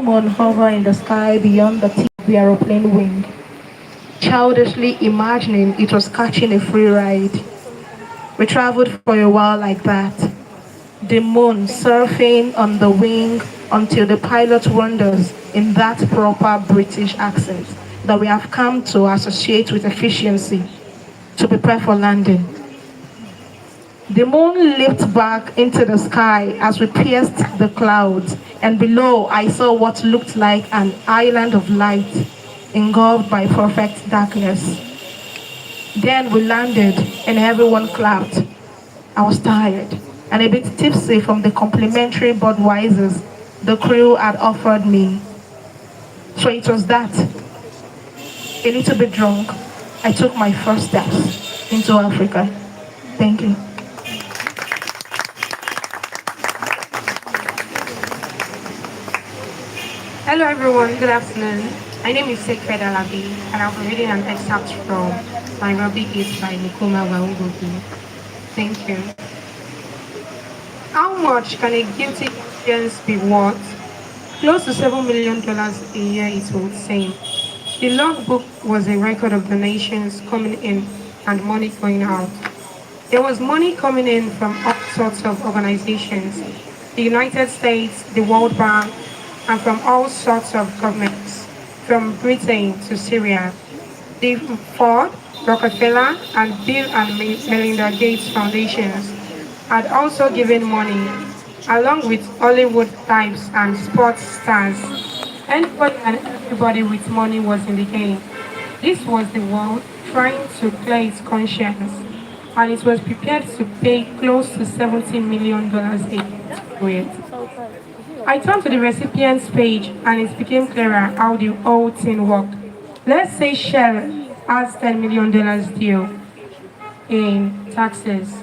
moon hover in the sky beyond the tip of the aeroplane wing, childishly imagining it was catching a free ride. We traveled for a while like that, the moon surfing on the wing until the pilot wonders in that proper British accent that we have come to associate with efficiency to prepare for landing. The moon leaped back into the sky as we pierced the clouds, and below I saw what looked like an island of light engulfed by perfect darkness. Then we landed and everyone clapped. I was tired and a bit tipsy from the complimentary Budweisers the crew had offered me. So it was that, a little bit drunk, I took my first steps into Africa. Thank you. Hello everyone, good afternoon. My name is Sekred Alabi and I'll be reading an excerpt from Nairobi Gate by Mukoma Ngugi. Thank you. How much can a guilty conscience be worth? Close to $7 million a year, it would seem. The logbook was a record of donations coming in and money going out. There was money coming in from all sorts of organizations, the United States, the World Bank, and from all sorts of governments, from Britain to Syria. The Ford, Rockefeller, and Bill and Melinda Gates foundations had also given money, along with Hollywood types and sports stars. Anybody and everybody with money was in the game. This was the world trying to clear its conscience, and it was prepared to pay close to $70 million a year to do it. I turned to the recipients page and it became clearer how the whole thing worked. Let's say Shell has $10 million due in taxes.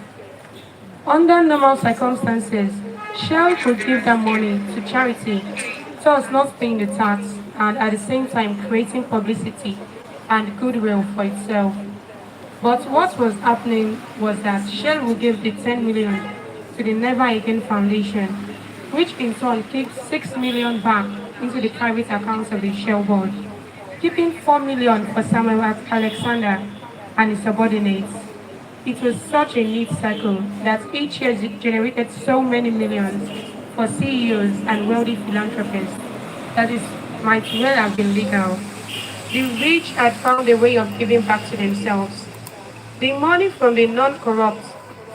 Under normal circumstances, Shell could give that money to charity, thus not paying the tax and at the same time creating publicity and goodwill for itself. But what was happening was that Shell would give the 10 million to the Never Again Foundation, which in turn kicked 6 million back into the private accounts of the Shell board, keeping 4 million for Samuel Alexander and his subordinates. It was such a neat cycle that each year generated so many millions for CEOs and wealthy philanthropists that it might well have been legal. The rich had found a way of giving back to themselves. The money from the non-corrupt,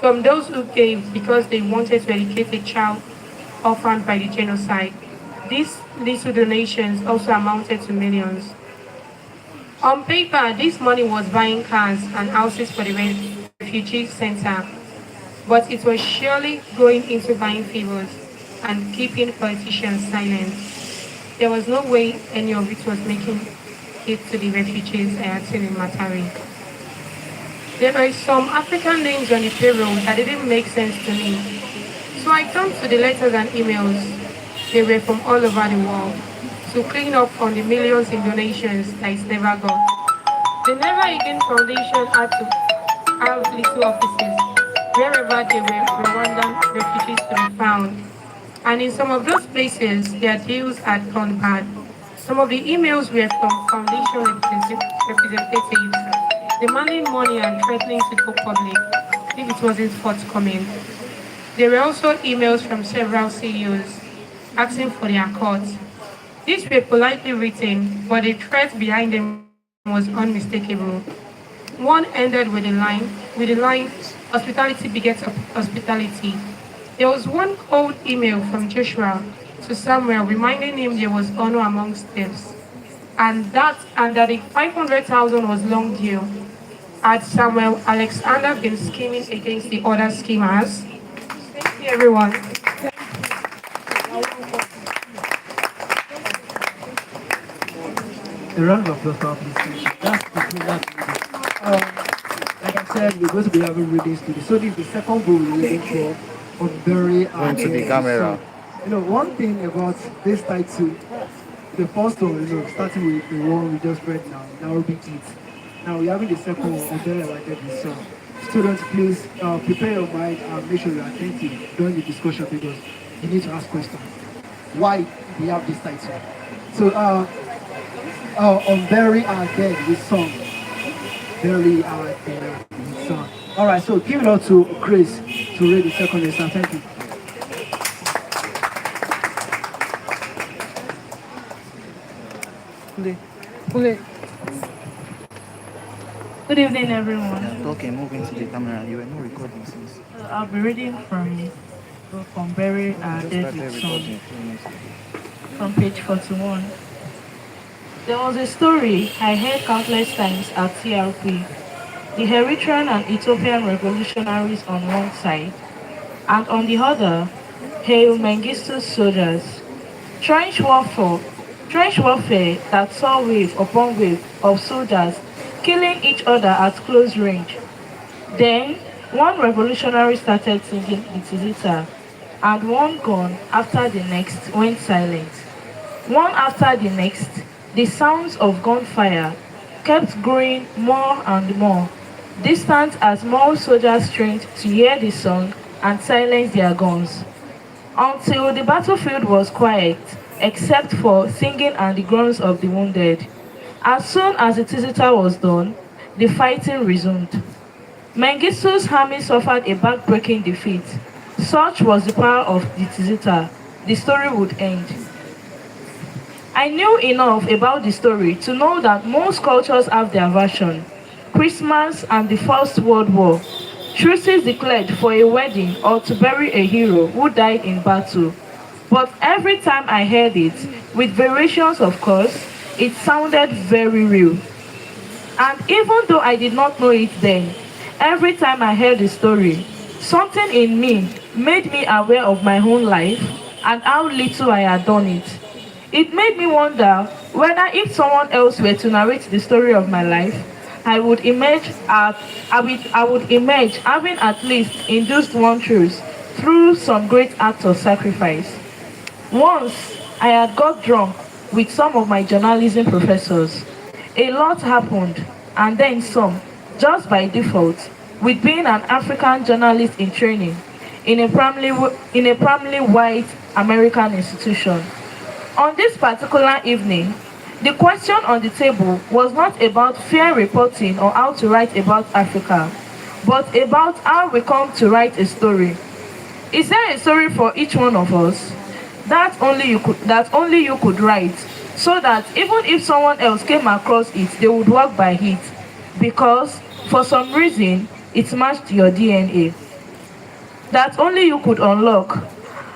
from those who gave because they wanted to educate a child orphaned by the genocide. These little donations also amounted to millions. On paper, this money was buying cars and houses for the refugee center, but it was surely going into buying favors and keeping politicians silent. There was no way any of it was making it to the refugees I had seen in Matari. There were some African names on the payroll that didn't make sense to me. So I turned to the letters and emails. They were from all over the world to clean up on the millions in donations that it never got. The Never Again Foundation had to have little offices wherever there were Rwandan refugees to be found. And in some of those places, their deals had gone bad. Some of the emails were from foundation representatives demanding money and threatening to go public if it wasn't forthcoming. There were also emails from several CEOs asking for their cuts. These were politely written, but the threat behind them was unmistakable. One ended with the line, hospitality begets hospitality. There was one cold email from Joshua to Samuel reminding him there was honor amongst thieves, and that the 500,000 was long due. Had Samuel Alexander been scheming against the other schemers? Thank you, everyone. A round of applause for our presentation. Like I said, we're going to be having readings today. So this is the second book we're reading from Berry and to the camera. So, one thing about this title, the first one, starting with the one we just read now will be it. Now we're having the second one, Berry and so. Students, please prepare your mind and make sure you're attentive during the discussion because you need to ask questions. why they have this title. So, on Bury Our Dead, we song. Bury Our Dead, we song. All right, so give it up to Chris to read the second lesson. Thank you. Okay. Good evening, everyone. Okay, move into the camera. You were not recording since. I'll be reading from Bury Just Dead started with recording Song a few minutes ago. from page 41. There was a story I heard countless times at TRP. The Eritrean and Ethiopian revolutionaries on one side, and on the other, Haile Mengistu's soldiers. Trench warfare, trench warfare that saw wave upon wave of soldiers killing each other at close range. Then, one revolutionary started singing Itizita, and one gun after the next went silent. One after the next, the sounds of gunfire kept growing more and more, distant as more soldiers strained to hear the song and silence their guns, until the battlefield was quiet, except for singing and the groans of the wounded. As soon as the theater was done, the fighting resumed. Mengistu's army suffered a back-breaking defeat. Such was the power of the theater. The story would end. I knew enough about the story to know that most cultures have their version. Christmas and the First World War. Truces declared for a wedding or to bury a hero who died in battle. But every time I heard it, with variations of course, it sounded very real. And even though I did not know it then, every time I heard the story, something in me made me aware of my own life and how little I had done it. It made me wonder whether if someone else were to narrate the story of my life, I would emerge having at least induced one truth through some great act of sacrifice. Once I had got drunk with some of my journalism professors. A lot happened, and then some, just by default, with being an African journalist in training in a primarily white American institution. On this particular evening, the question on the table was not about fair reporting or how to write about Africa, but about how we come to write a story. Is there a story for each one of us that only you could write, so that even if someone else came across it, they would walk by it because for some reason it matched your DNA? That only you could unlock.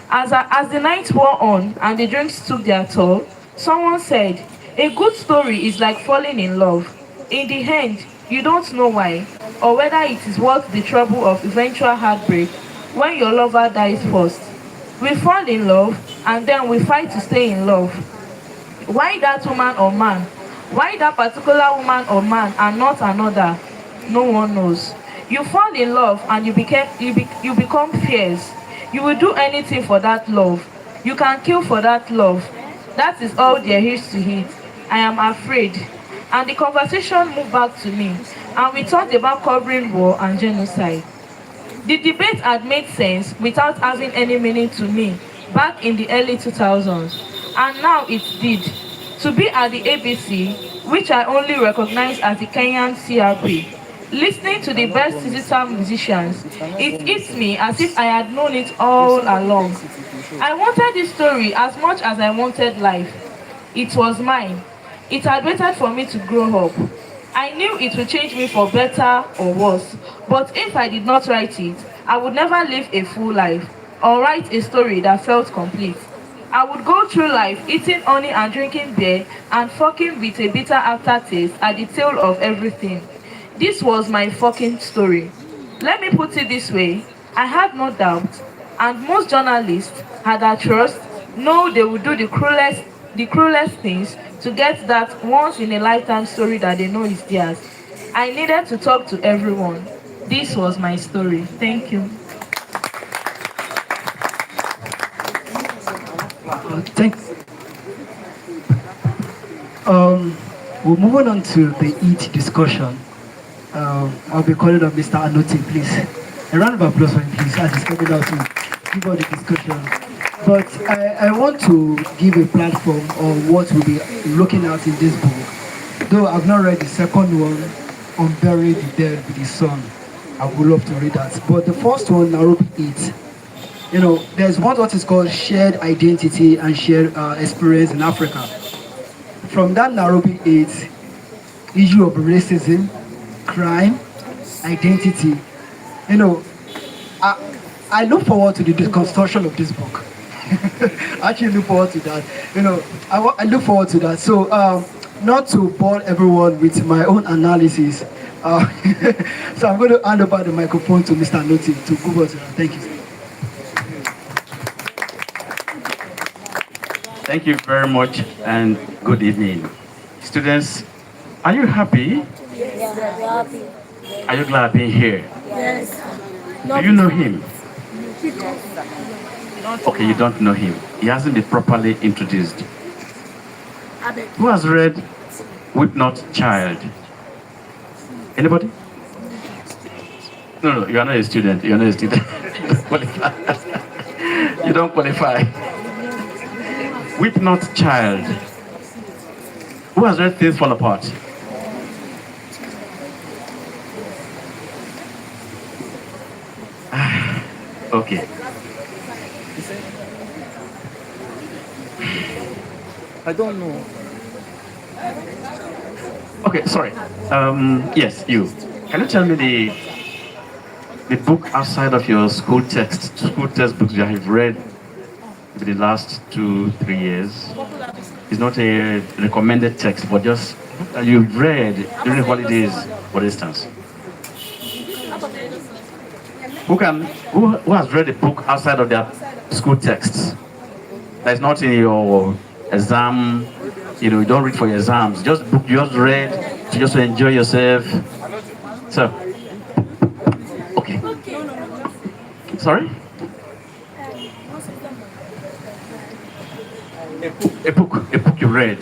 As the night wore on and the drinks took their toll, someone said, a good story is like falling in love. In the end, you don't know why, or whether it is worth the trouble of eventual heartbreak when your lover dies first. We fall in love and then we fight to stay in love. Why that woman or man? Why that particular woman or man and not another? No one knows. You fall in love and you become fierce. You will do anything for that love. You can kill for that love. That is all there is to it. I am afraid. And the conversation moved back to me, and we talked about covering war and genocide. The debate had made sense without having any meaning to me back in the early 2000s, and now it did. To be at the ABC, which I only recognize as the Kenyan CRP, listening to the best digital musicians, it hits me as if I had known it all along. I wanted this story as much as I wanted life. It was mine. It had waited for me to grow up. I knew it would change me for better or worse, but if I did not write it, I would never live a full life or write a story that felt complete. I would go through life eating honey and drinking beer and fucking with a bitter aftertaste at the tail of everything. This was my fucking story. Let me put it this way, I had no doubt, and most journalists had a trust, know they would do the cruelest things to get that once in a lifetime story that they know is theirs. I needed to talk to everyone. This was my story. Thank you. Thanks. We're moving on to the EAT discussion. I'll be calling on Mr. Anote, please. A round of applause for him, please, as he's coming out to give out the discussion. But I want to give a platform on what we'll be looking at in this book. Though I've not read the second one, on Bury the Dead with the Sun. I would love to read that. But the first one, Nairobi 8. There's what is called shared identity and shared experience in Africa. From that Nairobi 8, issue of racism, crime, identity, you know, I look forward to the deconstruction of this book. I actually look forward to that. I look forward to that. So, not to bore everyone with my own analysis, so I'm going to hand over the microphone to Mr. Noti to go us. Thank you. Thank you very much and good evening. Students, are you happy? Yes, we're happy. Are you glad being here? Yes. Do you know him? Okay, you don't know him. He hasn't been properly introduced. Who has read Weep Not Child? Anybody? No, you are not a student. You are not a student. You don't qualify. You don't qualify. Weep Not Child. Who has read Things Fall Apart? Okay. I don't know. Okay, sorry. Yes, you. Can you tell me the book outside of your school textbooks you have read in the last 2-3 years? It's not a recommended text, but just that you've read during holidays, for instance. Who has read a book outside of their school texts? That's not in your exam. You don't read for your exams. Just book you just read to just enjoy yourself. So, okay. Sorry? A book you read.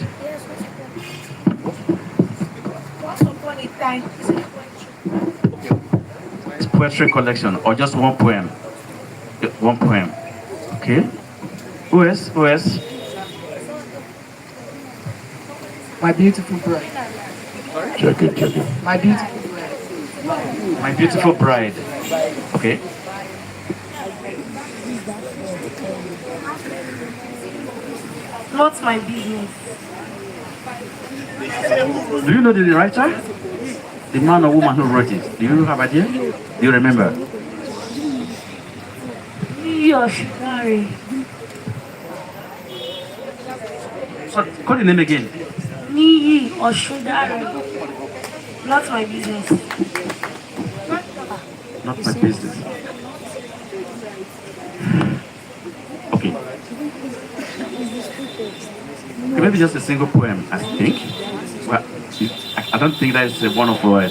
It's poetry collection or just one poem? One poem. Okay. Who else? Who else? My beautiful bride. Check it. My beautiful bride. My Beautiful Bride. Okay. Not my business. Do you know the writer? The man or woman who wrote it? Do you have idea? Do you remember? Yes, sorry. So, call the name again. Niyi or Shundari. Not my business. Not my business. Okay. Okay, maybe just a single poem, I think. Well, I don't think that is one of our.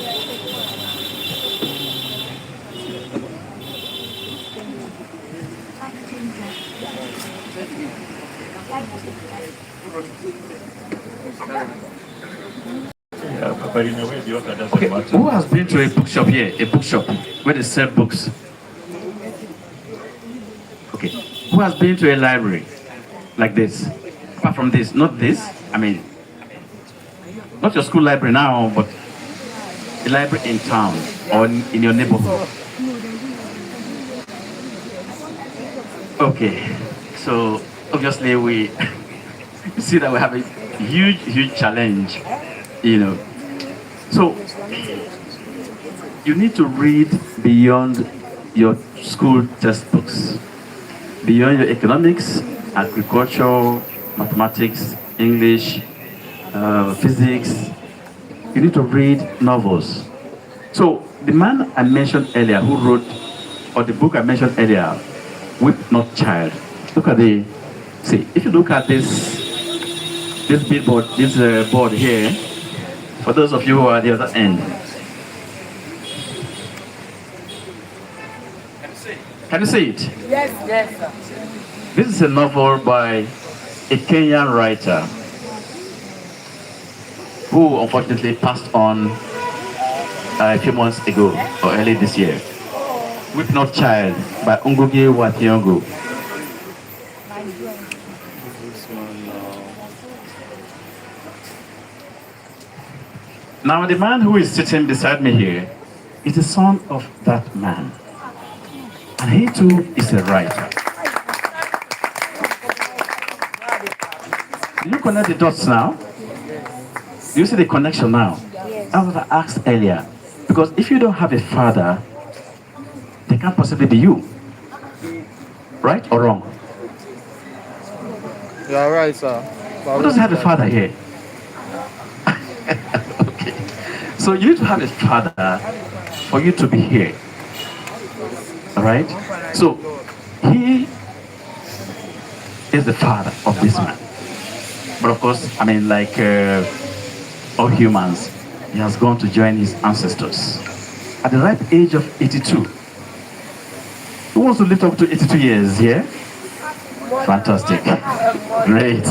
Okay, who has been to a bookshop here? A bookshop where they sell books? Okay. Who has been to a library like this? Apart from this, not this. I mean, not your school library now, but a library in town or in your neighborhood. Okay. So obviously we see that we have a huge challenge, So you need to read beyond your school textbooks, beyond your economics, agriculture, mathematics, English, physics. You need to read novels. So the man I mentioned earlier who wrote, or the book I mentioned earlier, Weep Not Child. Look at if you look at this billboard, this board here, for those of you who are at the other end. Can you see it? Yes. This is a novel by a Kenyan writer who unfortunately passed on a few months ago or early this year. Weep Not Child by Ngugi. Now, the man who is sitting beside me here is the son of that man. And he too is a writer. Do you connect the dots now? Do you see the connection now? I was asked earlier. Because if you don't have a father, they can't possibly be you. Right or wrong? You are right, sir. Who doesn't have a father here? Okay. So you need to have a father for you to be here. Alright? So he is the father of this man. But of course, I mean, like all humans, he has gone to join his ancestors at the ripe age of 82. Who wants to live up to 82 years? Yeah? Fantastic. Great.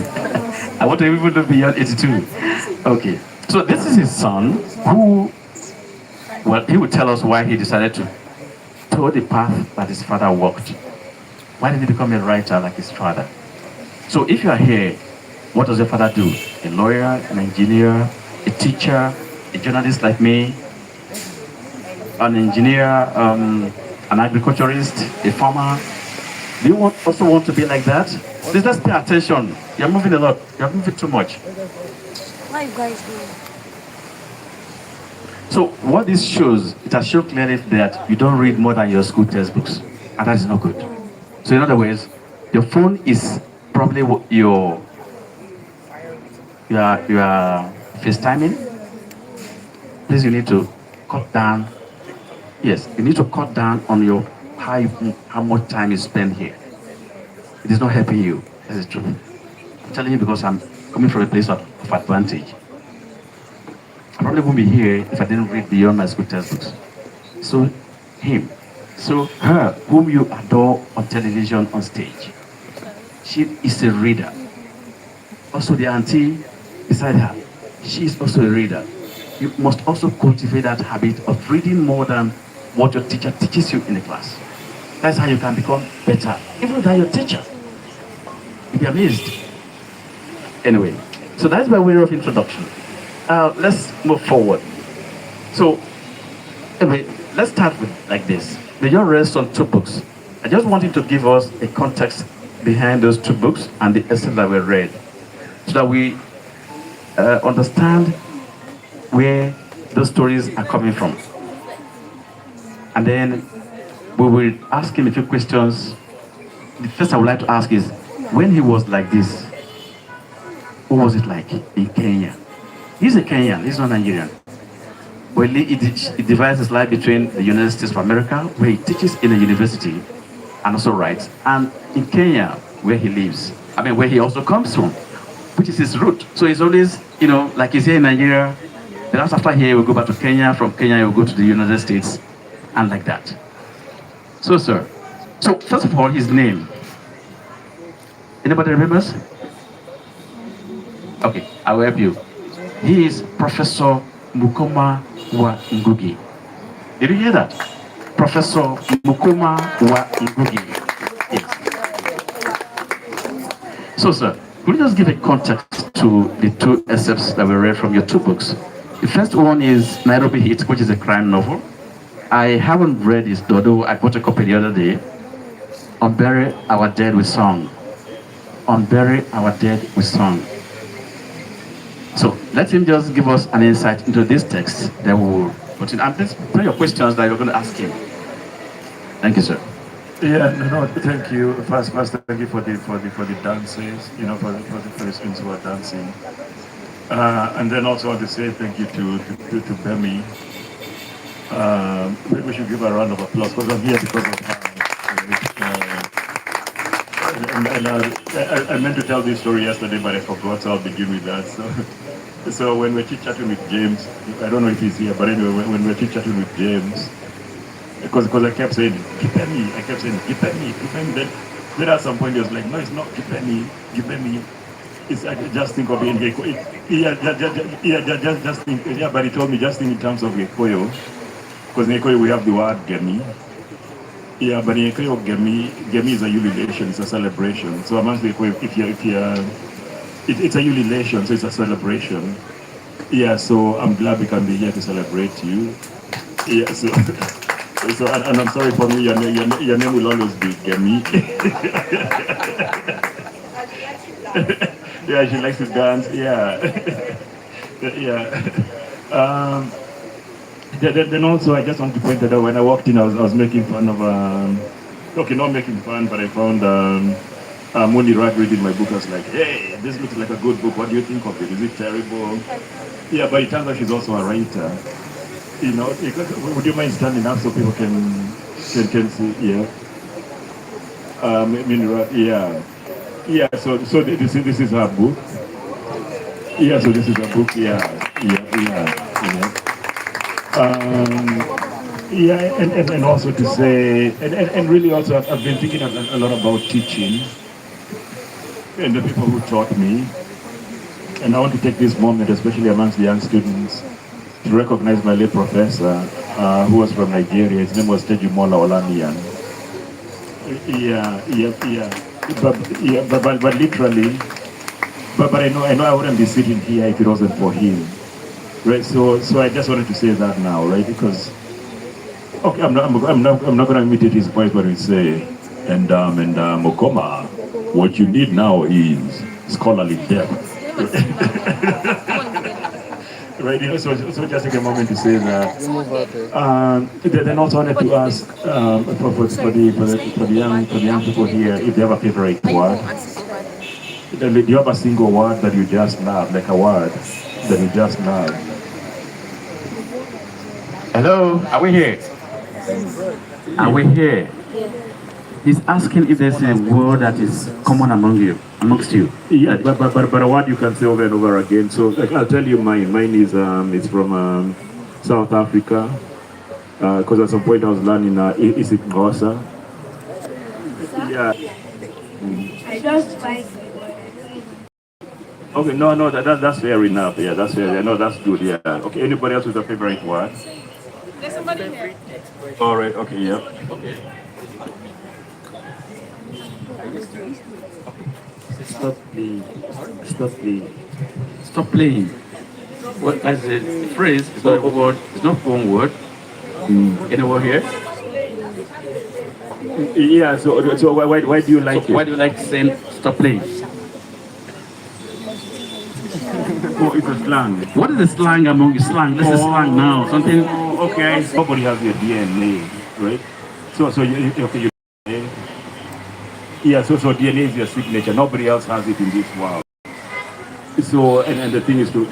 I want to even live beyond 82. Okay. So this is his son who, well, he will tell us why he decided to toe the path that his father walked. Why did he become a writer like his father? So if you are here, what does your father do? A lawyer, an engineer, a teacher, a journalist like me, an engineer, an agriculturist, a farmer. Do you also want to be like that? Please, let's pay attention. You're moving a lot. You're moving too much. What you guys doing? So what this shows, it has shown clearly that you don't read more than your school textbooks. And that is not good. So in other words, your phone is probably your FaceTiming. Please, you need to cut down. Yes, you need to cut down on your how much time you spend here. It is not helping you. That is true. I'm telling you because I'm coming from a place of advantage. I probably won't be here if I didn't read beyond my school textbooks. So him, so her, whom you adore on television, on stage, she is a reader. Also the auntie beside her, she is also a reader. You must also cultivate that habit of reading more than what your teacher teaches you in the class. That's how you can become better, even than your teacher. You'll be amazed. Anyway, so that's by way of introduction. Let's move forward. So, anyway, let's start with like this. They just rest on two books. I just wanted to give us a context behind those two books and the essence that we read, so that we understand where those stories are coming from. And then we will ask him a few questions. The first I would like to ask is, when he was like this, what was it like in Kenya? He's a Kenyan, he's not Nigerian. Well, he divides his life between the United States of America, where he teaches in a university and also writes, and in Kenya, where he lives. I mean, where he also comes from, which is his root. So he's always, you know, like he's here in Nigeria, then after here, we'll go back to Kenya, from Kenya, we'll go to the United States, and like that. So, sir, so first of all, his name. Anybody remembers? Okay, I will help you. He is Professor Mukoma wa Ngugi. Did you hear that? Professor Mukoma wa Ngugi. Yes. So, sir, could you just give a context to the two excerpts that we read from your two books? The first one is Nairobi Heat, which is a crime novel. I haven't read this, though I bought a copy the other day. Unbury Our Dead with Song. Unbury Our Dead with Song. So let him just give us an insight into this text. Then we will continue. And please put your questions that you're going to ask him. Thank you, sir. Yeah, no, thank you. First, thank you for the dances. You know, for the students who are dancing. And then also want to say thank you to Bemi. We should give her a round of applause because I'm here because of her. I meant to tell this story yesterday, but I forgot, so I'll begin with that. So when we're chit-chatting with James, I don't know if he's here, but anyway, when we're chit-chatting with James, because I kept saying, Gipeni, I kept saying, Gipeni. Then at some point he was like, no, it's not Gipeni. It's I just think of it. Just think. Yeah, but he told me just think in terms of Gikoyo, because in Gikoyo we have the word Gemi. Yeah, but in Gikoyo Gemi is a ululation, it's a celebration. So amongst the Gikoyo, it's a ululation, so it's a celebration. Yeah, so I'm glad we can be here to celebrate you. Yeah, so and I'm sorry for me, your name will always be Gemi. Yeah, she likes to dance. Yeah, yeah. Um, then also, I just want to point out when I walked in, I was making fun of okay, not making fun, but I found Moni Rag reading my book. I was like, hey, this looks like a good book. What do you think of it? Is it terrible? Yeah, but it turns out she's also a writer. You know, would you mind standing up so people can see? Yeah. Yeah. Yeah. So this is her book. Yeah. So this is her book. Yeah. Yeah. Yeah. Yeah. And also to say, and really also, I've been thinking a lot about teaching and the people who taught me. And I want to take this moment, especially amongst the young students, to recognize my late professor, who was from Nigeria. His name was Tejumola Olaniyan. But literally, but I know I wouldn't be sitting here if it wasn't for him, right? So I just wanted to say that now, right? Because okay, I'm not going to imitate his voice, but we say, and Mukoma, what you need now is scholarly depth. Right, so just take a moment to say that. Then also wanted to ask for the young people here if they have a favorite word. Do you have a single word that you just love, like a word that you just love? Hello, are we here? Are we here? He's asking if there's a word that is common amongst you. Yeah, but a word you can say over and over again. So like, I'll tell you mine. Mine is it's from South Africa. Because at some point I was learning is it Ngosa? Yeah. I just like Okay, no, that's fair enough. Yeah, that's fair. No, that's good. Yeah. Okay, anybody else with a favorite word? There's somebody here. All right. Okay. Yeah. Okay. Stop playing. Stop playing. Stop playing. What as a phrase, it's not a word, it's not one word. Anyone here? Yeah. So why do you like So why it? do you like saying stop playing? Oh, it's a slang. What is the slang among you? Slang. This is slang now. Something. Okay. Nobody has your DNA, right? So you yeah. So DNA is your signature. Nobody else has it in this world. So and the thing is to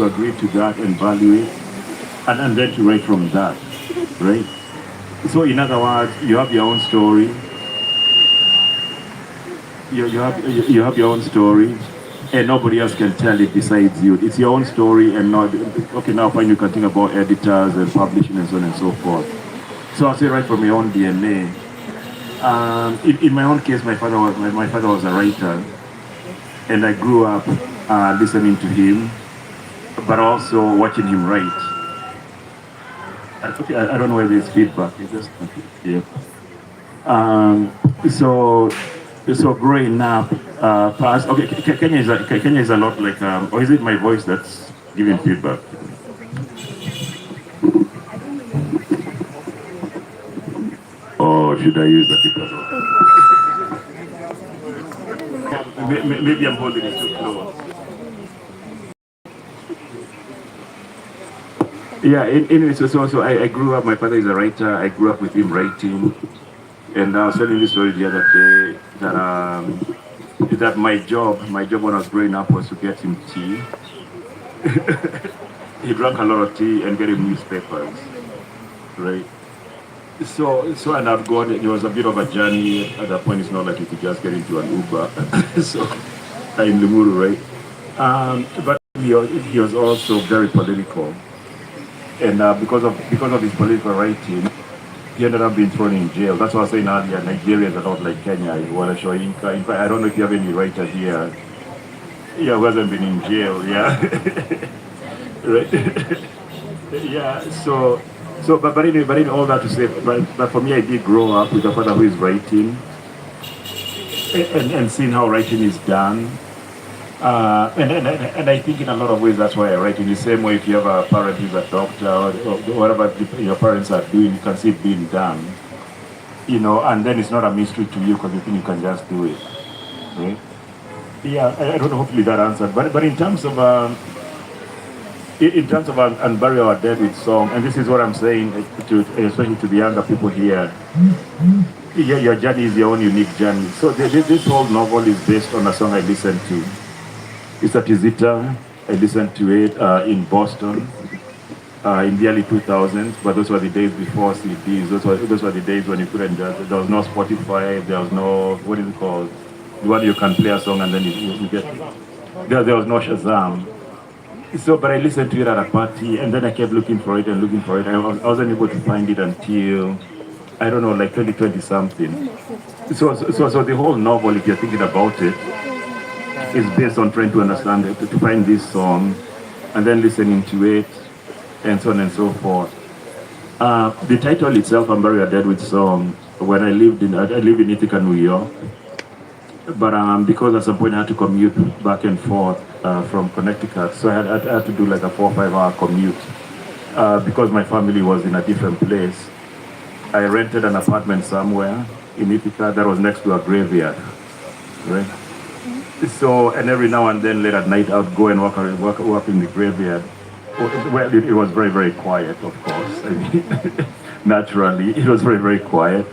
agree to that and value it, and then to write from that, right? So in other words, you have your own story. You have your own story, and nobody else can tell it besides you. It's your own story, and not okay. Now, fine, you can think about editors and publishing and so on and so forth. So I'll say right from your own DNA. In my own case, my father was a writer, and I grew up listening to him, but also watching him write. Okay, I don't know whether it's feedback. It's just yeah. So growing up, past okay, Kenya is a lot like or is it my voice that's giving feedback? Or should I use a different one? Maybe I'm holding it too close. Yeah, anyway, so I grew up, my father is a writer, I grew up with him writing, and I was telling this story the other day that my job when I was growing up was to get him tea. He drank a lot of tea and get him newspapers, right? So and I'd go on, it was a bit of a journey. At that point, it's not like you could just get into an Uber. So in Limuru, right? But he was also very political. And because of his political writing, he ended up being thrown in jail. That's what I was saying earlier. Nigeria is a lot like Kenya. You want to show Inca. In fact, I don't know if you have any writer here. Yeah, who hasn't been in jail. Yeah, right. Yeah. But anyway, all that to say, but for me, I did grow up with a father who is writing, and seeing how writing is done. And I think in a lot of ways that's why I write. In the same way, if you have a parent who's a doctor or whatever your parents are doing, you can see it being done. And then it's not a mystery to you because you think you can just do it. Right? Yeah, I don't know. Hopefully that answered. But in terms of unbury our dead with song, and this is what I'm saying, especially to the younger people here. Yeah, your journey is your own unique journey. So this whole novel is based on a song I listened to. It's a Tizita. I listened to it in Boston in the early 2000s, but those were the days before CDs. Those were the days when you couldn't just, there was no Spotify, there was no, what is it called? The one you can play a song and then you get, there was no Shazam. So, but I listened to it at a party and then I kept looking for it and looking for it. I wasn't able to find it until, I don't know, like 2020 something. So the whole novel, if you're thinking about it, is based on trying to understand it, to find this song, and then listening to it, and so on and so forth. The title itself, "I'm Bury Your Dead with Song," when I live in Ithaca, New York, but because at some point I had to commute back and forth from Connecticut, so I had to do like a 4 or 5 hour commute because my family was in a different place. I rented an apartment somewhere in Ithaca that was next to a graveyard, right? So, and every now and then, late at night, I would go and walk in the graveyard. Well, it was very, very quiet, of course. I mean, naturally, it was very, very quiet.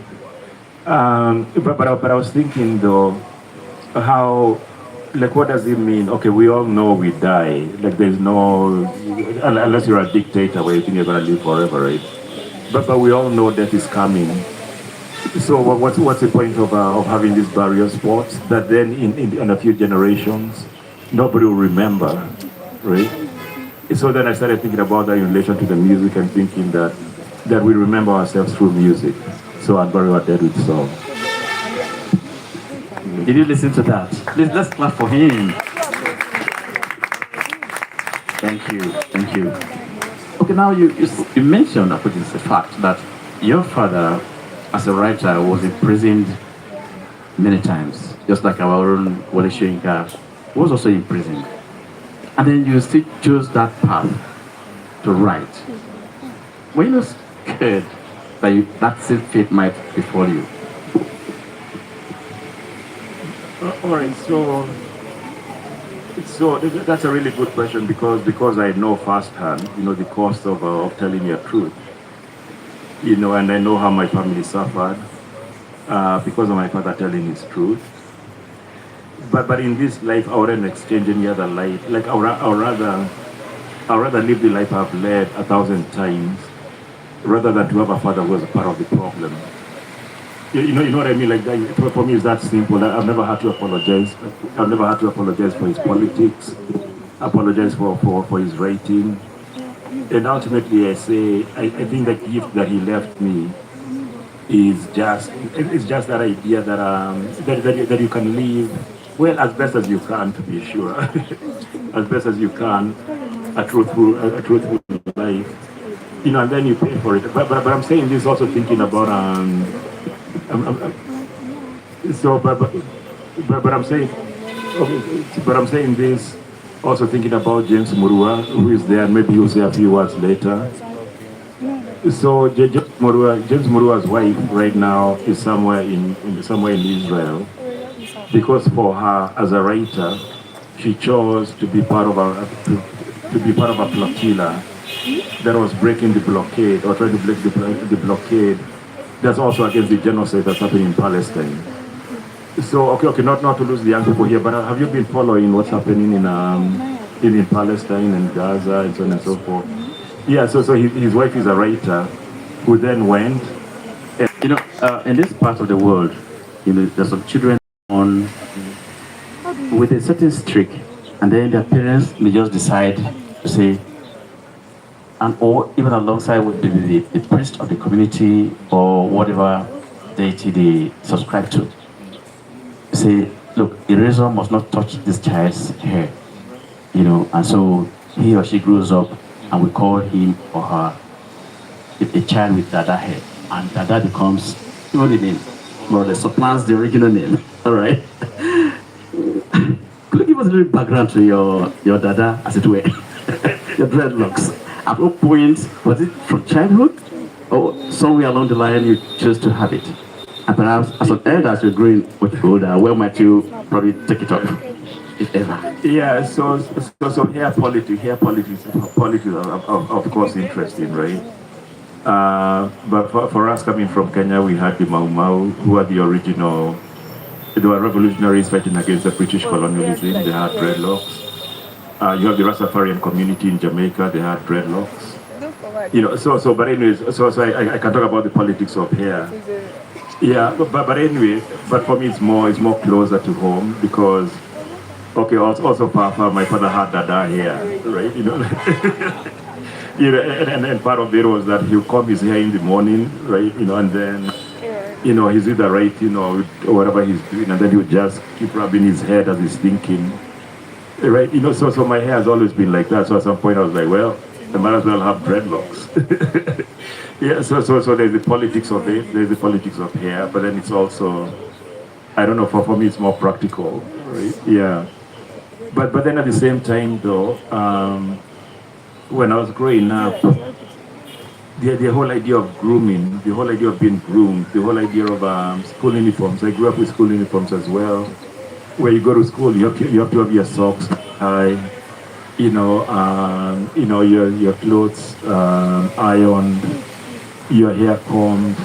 But I was thinking, though, how, like, what does it mean? Okay, we all know we die. Like, there's no, unless you're a dictator where you think you're going to live forever, right? But we all know death is coming. So what's the point of having these barrier spots that then in a few generations nobody will remember, right? So then I started thinking about that in relation to the music and thinking that we remember ourselves through music. So I'd bury our dead with song. Did you listen to that? Please, let's clap for him. Thank you. Okay, now you mentioned, I put this a fact, that your father, as a writer, was imprisoned many times, just like our own Wale Soyinka was also imprisoned. And then you still chose that path to write. Were you not scared that that same fate might befall you? All right, so that's a really good question because I know firsthand, the cost of telling your truth. And I know how my family suffered because of my father telling his truth. But in this life, I wouldn't exchange any other life. Like I'd rather live the life I've led 1,000 times rather than to have a father who was a part of the problem. You know what I mean? Like that, for me, it's that simple. I've never had to apologize. I've never had to apologize for his politics, apologize for his writing. And ultimately, I think the gift that he left me is just that idea that you can live well as best as you can, to be sure, as best as you can, a truthful life, and then you pay for it. But I'm saying this also thinking about but I'm saying this also thinking about James Murua, who is there, and maybe he'll say a few words later. So James Murua's wife right now is somewhere in Israel, because for her as a writer, she chose to be part of a flotilla that was breaking the blockade or trying to break the blockade. That's also against the genocide that's happening in Palestine. So okay, not to lose the young people here, but have you been following what's happening in Palestine and Gaza and so on and so forth? Yeah, so his wife is a writer who then went. In this part of the world, there's some children born with a certain streak, and then their parents may just decide to say, or even alongside with the priest of the community or whatever deity they subscribe to, say, look, eraser must not touch this child's hair, and so he or she grows up and we call him or her a child with Dada hair, and Dada becomes the name, more or less supplants the original name. All right. Could you give give us a little background to your dada, as it were, your dreadlocks. At what point, was it from childhood? Or somewhere along the line you chose to have it? And perhaps as an elder, as you're growing much older, where might you probably take it off, if ever? Yeah, so politics, of course, interesting, right? But for us coming from Kenya, we had the Mau Mau, who are the original. They were revolutionaries fighting against the British colonialism. They had dreadlocks. You have the Rastafarian community in Jamaica. They had dreadlocks. But anyways, I can talk about the politics of hair. Yeah, but anyway, but for me it's more closer to home because, okay, also Papa, my father had dada hair, right? And part of it was that he'll comb his hair in the morning, right? And then, he's either right, or whatever he's doing, and then he'll just keep rubbing his head as he's thinking, right? So my hair has always been like that. So at some point I was like, well, I might as well have dreadlocks. Yeah, so there's the politics of it, there's the politics of hair, but then it's also, I don't know, for me it's more practical, right? Yeah. But then at the same time though, when I was growing up, the whole idea of grooming, the whole idea of being groomed, the whole idea of school uniforms, I grew up with school uniforms as well, where you go to school, you have to have your socks tie, your clothes ironed, your hair combed,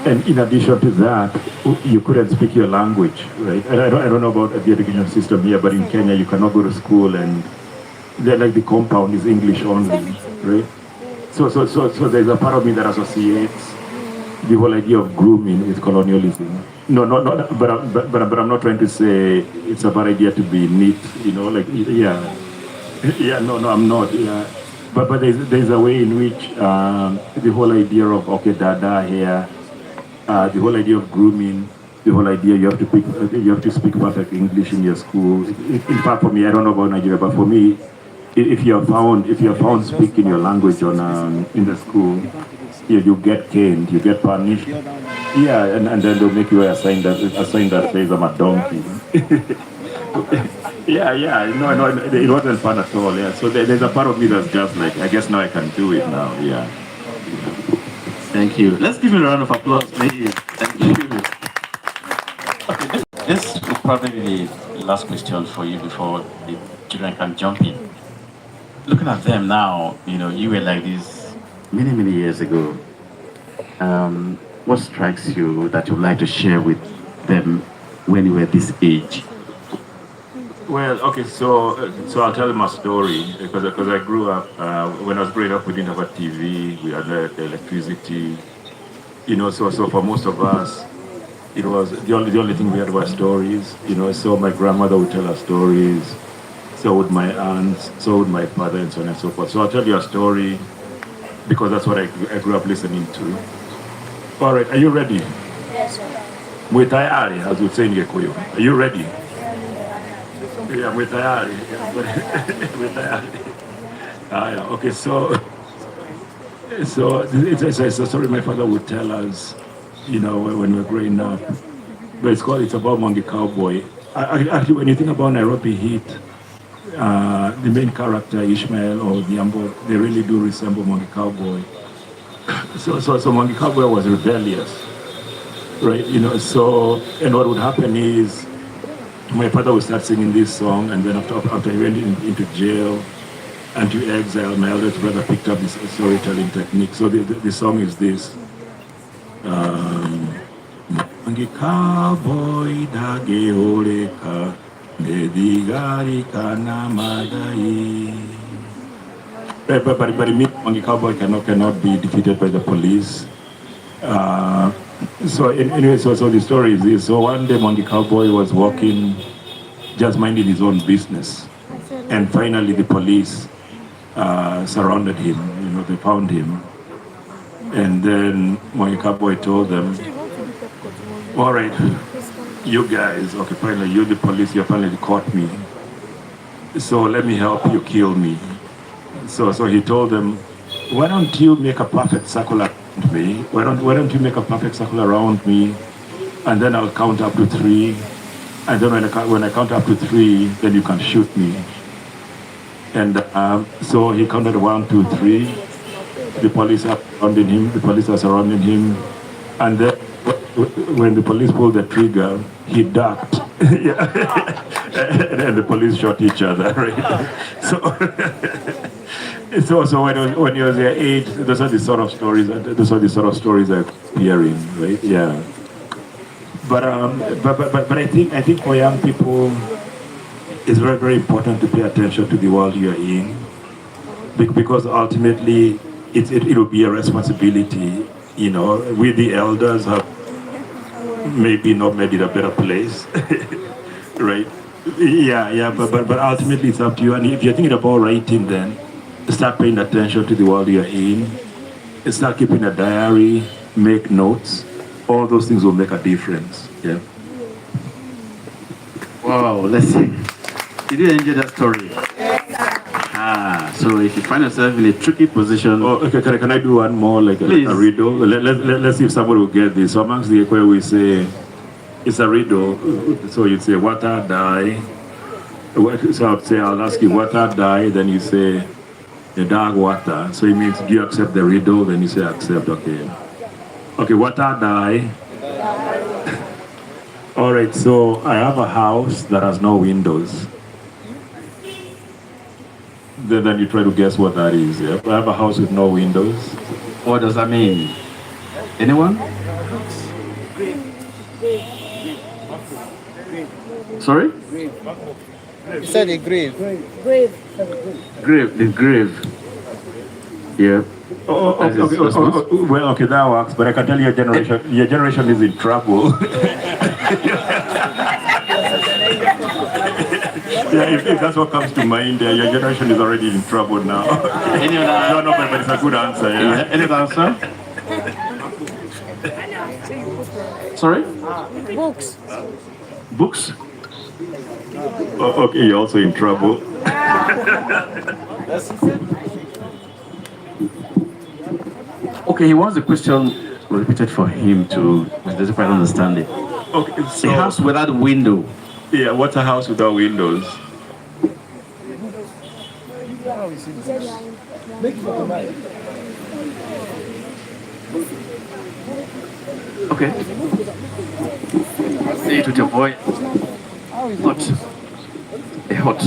and in addition to that, you couldn't speak your language, right? I don't know about the education system here, but in Kenya, you cannot go to school and the compound is English only, right? So there's a part of me that associates the whole idea of grooming with colonialism. No, but I'm not trying to say it's a bad idea to be neat, no, I'm not, yeah. But there's a way in which the whole idea of, okay, dada hair, the whole idea of grooming, the whole idea you have to speak perfect English in your school. In fact, for me, I don't know about Nigeria, but for me, if you're found speaking your language on in the school, you get caned, you get punished. Yeah, and then they'll make you wear a sign that says I'm a donkey. Yeah, no, it wasn't fun at all. Yeah, so there's a part of me that's just like, I guess now I can do it now. Yeah. Thank you. Let's give him a round of applause, please. Thank you. Okay, this will probably be the last question for you before the children can jump in. Looking at them now, you were like this many, many years ago. What strikes you that you'd like to share with them when you were this age? Well, okay, so I'll tell them a story because I grew up, when I was growing up, we didn't have a TV, we had electricity, so for most of us, it was the only thing we had were stories, so my grandmother would tell us stories, so would my aunts, so would my father, and so on and so forth. So I'll tell you a story because that's what I grew up listening to. All right, are you ready? Yes, sir. Mwitayari, as we say in Gikuyu. Are you ready? Yeah, mwitayari. Yeah. Okay, so it's a story my father would tell us, when we were growing up. But it's about Ngugi Cowboy. Actually, when you think about Nairobi Heat, the main character Ishmael or Nyambo, they really do resemble Ngugi Cowboy. So Ngugi Cowboy was rebellious, right? And what would happen is, my father would start singing this song, and then after he went into jail and to exile, my eldest brother picked up this storytelling technique. So the song is this. Ngugi Cowboy dage oreka nedigari kana madai. But Ngugi Cowboy cannot be defeated by the police. So the story is this. So one day Ngugi Cowboy was walking, just minding his own business. And finally the police surrounded him, they found him. And then Ngugi Cowboy told them, all right, you guys, okay, finally you the police, you finally caught me. So let me help you kill me. So he told them, why don't you make a perfect circle around me? Why don't you make a perfect circle around me? And then I'll count up to 3. And then when I count up to 3, then you can shoot me. And so he counted 1, 2, 3. The police are surrounding him. The police are surrounding him. And then when the police pulled the trigger, he ducked. And the police shot each other. Right? So when he was their age, those are the sort of stories. Those are the sort of stories I'm hearing. Right? Yeah. But I think for young people, it's very, very important to pay attention to the world you're in, because ultimately it will be a responsibility. You know, we the elders have maybe not made it a better place, right? Yeah. But ultimately it's up to you. And if you're thinking about writing, then start paying attention to the world you're in. Start keeping a diary, make notes. All those things will make a difference. Yeah. Wow, let's see. Did you enjoy that story? So if you find yourself in a tricky position... Oh, okay, can I do one more, like a riddle? Let's see if somebody will get this. So amongst the where we say, it's a riddle. So you say, water, die. So I'll ask you, water, die. Then you say, the dark water. So it means, do you accept the riddle? Then you say, accept, okay. Okay, water, die. All right, so I have a house that has no windows. Then you try to guess what that is. Yeah? I have a house with no windows. What does that mean? Anyone? Sorry? You said a grave. Grave. Grave, the grave. Yeah. Well, okay, that works, but I can tell your generation is in trouble. Yeah, if that's what comes to mind, your generation is already in trouble now. Any other? No, but it's a good answer. Yeah. Any other answer? Sorry? Books. Books? Oh, okay, you're also in trouble. Okay, he wants the question repeated for him to quite understand it. Okay, so a house without window. Yeah, what's a house without windows? Okay. Say it with your boy. Hot. A hot.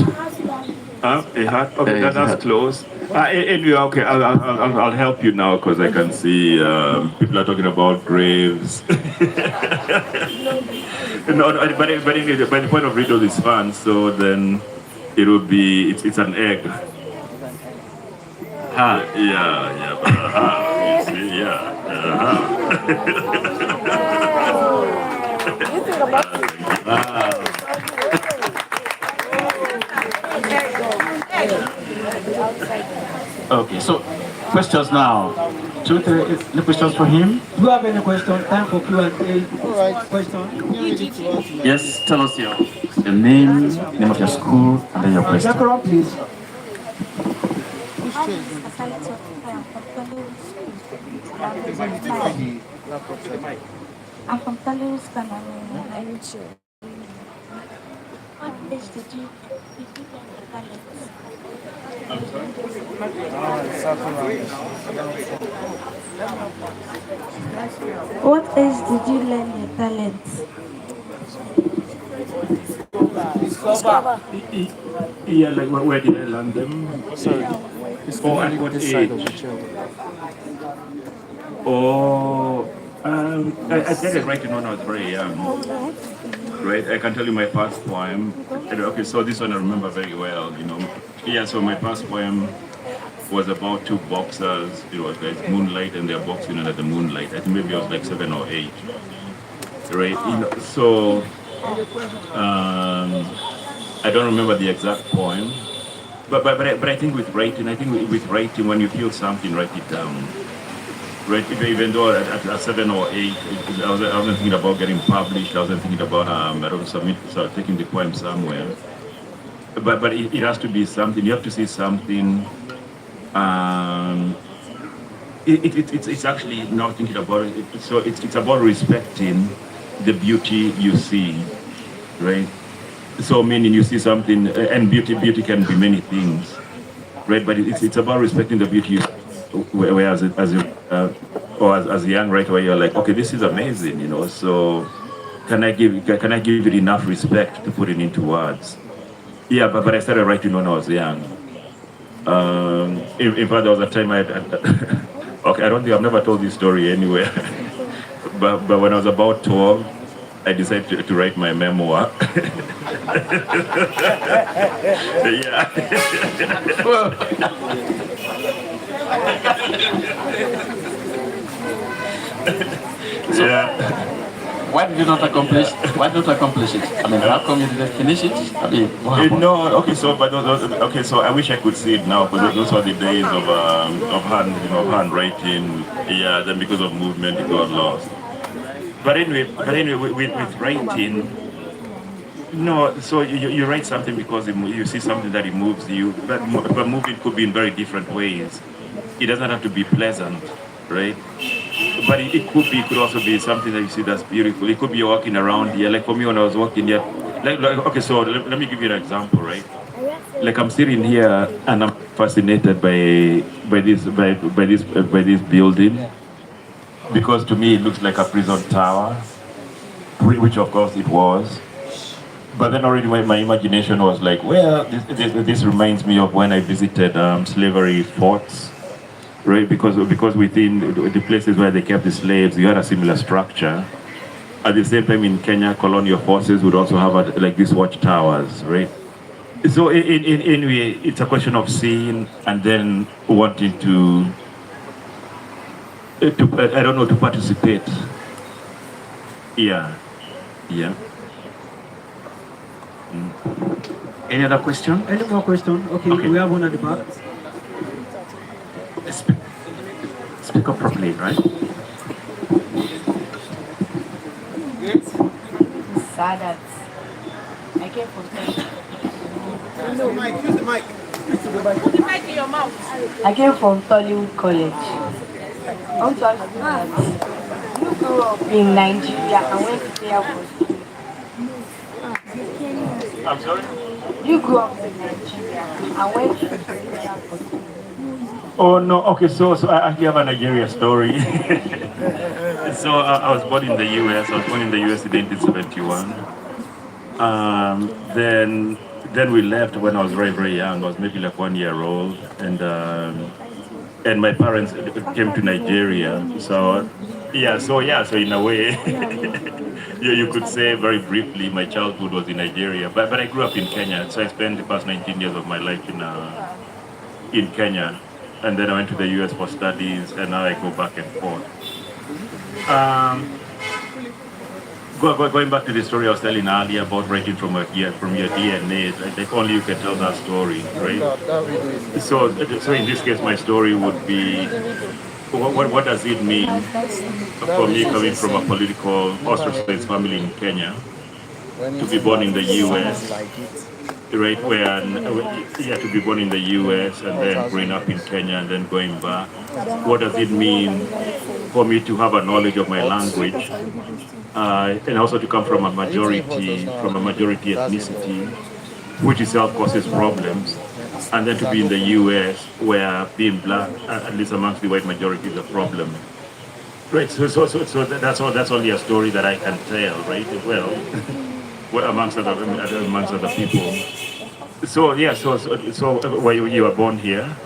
A hut? Okay, that's close. Anyway, okay, I'll help you now because I can see people are talking about graves. No, but the point of riddle is fun, so then it will be, it's an egg. Yeah, you see, Okay, so questions now. Two, three, any questions for him? Do you have any question? Time for Q&A. Alright. Question? Yes, tell us your name, name of your school, and then your question. Jacob, please. I'm from Talos, Canada. What is the did you learn the talents? What age did you learn your talents? Discover. Yeah, like where did I learn them? Sorry. Oh, at what age? Oh, I started writing when I was very young. Right, I can tell you my first poem. Okay, so this one I remember very well, you know. Yeah, so my first poem was about two boxers. It was like moonlight and they're boxing under the moonlight. I think maybe I was like 7 or 8. Right, you know, so I don't remember the exact poem, but I think with writing, when you feel something, write it down. Right, even though at 7 or 8, I wasn't thinking about getting published. I wasn't thinking about taking the poem somewhere. But it has to be something. You have to see something. It's actually not thinking about it. So it's about respecting the beauty you see. right? So meaning you see something, and beauty can be many things, right? But it's about respecting the beauty. Where as a young writer, where you're like, okay, this is amazing, So can I give it enough respect to put it into words? Yeah, but I started writing when I was young. In fact, there was a time okay, I don't think I've never told this story anywhere. but when I was about 12, I decided to write my memoir. Yeah. Yeah. Why did you not accomplish? Why not accomplish it? I mean, how come you didn't finish it? I mean, what happened? No, okay. So I wish I could see it now, because those were the days of handwriting. Yeah. Then because of movement, it got lost. But anyway, with writing, no. So you write something because you see something that it moves you. But moving could be in very different ways. It doesn't have to be pleasant, right? But it could also be something that you see that's beautiful. It could be walking around here. Like for me, when I was walking here, okay, so let me give you an example, right? Like I'm sitting here and I'm fascinated by this building, because to me it looks like a prison tower, which of course it was. But then already my imagination was like, well, this reminds me of when I visited slavery forts, right? Because within the places where they kept the slaves, you had a similar structure. At the same time, in Kenya, colonial forces would also have like these watchtowers, right? So anyway, it's a question of seeing and then wanting to I don't know, to participate. Yeah, yeah. Any other question? Any more question? Okay, we have one at the back. Speak up properly, right? Sadat. I came from Kenya. Use the mic, use the mic. Put the mic in your mouth. I came from Tollywood College. I want to ask you that you grew up in Nigeria and went to Kenya for school. I'm sorry? You grew up in Nigeria and went to Kenya for school. Oh no, okay, so I actually have a Nigeria story. So I was born in the US. I was born in the US in 1971. Then we left when I was very, very young. I was maybe like 1 year old, and my parents came to Nigeria. So in a way, you could say very briefly my childhood was in Nigeria. But I grew up in Kenya, so I spent the past 19 years of my life in Kenya, and then I went to the US for studies, and now I go back and forth. Going back to the story I was telling earlier about writing from your DNA, like only you can tell that story, right? So in this case, my story would be, what does it mean for me coming from a political ostracized family in Kenya to be born in the US, right? To be born in the US and then growing up in Kenya and then going back. What does it mean for me to have a knowledge of my language, and also to come from a majority ethnicity, which itself causes problems, and then to be in the US where being black, at least amongst the white majority, is a problem. Right. So that's only a story that I can tell, right? Well, amongst other people. So yeah. So where you were born here?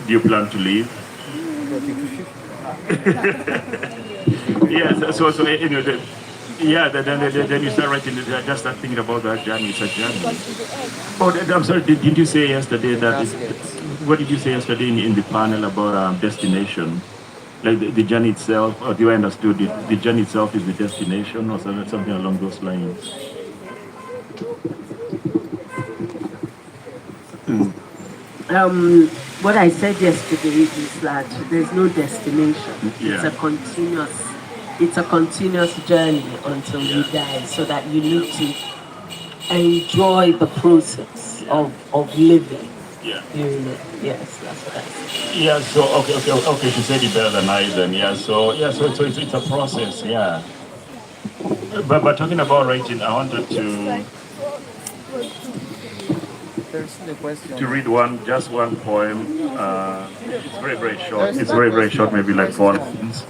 Do you plan to leave? Yeah. So then you start writing. Just start thinking about that journey. It's a journey. Oh, I'm sorry. Did you say yesterday that? What did you say yesterday in the panel about destination? Like the journey itself, or do I understood it? The journey itself is the destination, or something along those lines. What I said yesterday is that there's no destination. Yeah. It's a continuous journey until you die, so that you need to enjoy the process of living. Yeah. Yes, that's what I said. Yeah. So okay. She said it better than I then. Yeah. So it's a process. Yeah. But talking about writing, I wanted to read just one poem. It's very short. It's very short, maybe like 4 lines,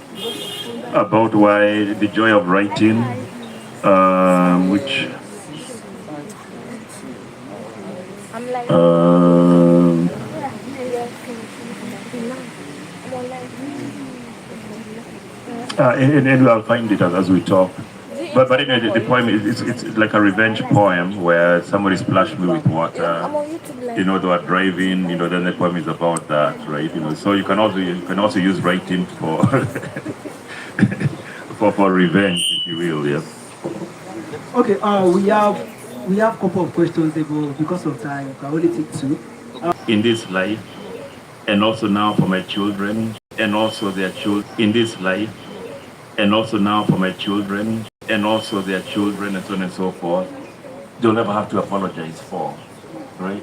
about why the joy of writing, which and I'll find it as we talk. But anyway, the poem is it's like a revenge poem where somebody splashed me with water. They were driving. Then the poem is about that, right? So you can also use writing for for revenge, if you will. Yeah. Okay. We have a couple of questions, but because of time, we can only take two. In this life, and also now for my children, and also their children. In this life, and also now for my children, and also their children, and so on and so forth, they'll never have to apologize for, right?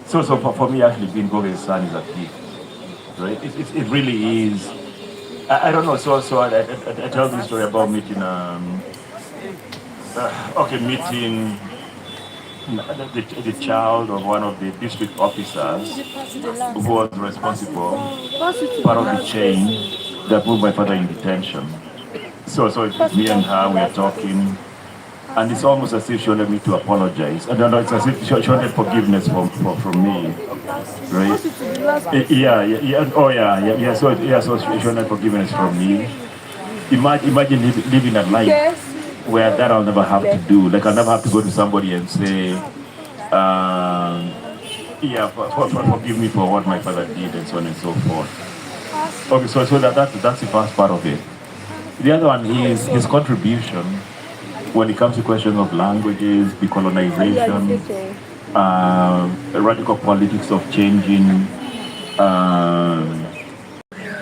So for me, actually, being Goge's son is a gift, right? It really is. I don't know. So I tell this story about meeting meeting the child of one of the district officers who was responsible, part of the chain that put my father in detention. So it's me and her, we are talking, and it's almost as if she wanted me to apologize. I don't know, it's as if she wanted forgiveness from me, right? Yeah. So she wanted forgiveness from me. Imagine living a life where that I'll never have to do. Like I'll never have to go to somebody and say, forgive me for what my father did, and so on and so forth. Okay, so that's the first part of it. The other one is his contribution when it comes to questions of languages, decolonization, radical politics of changing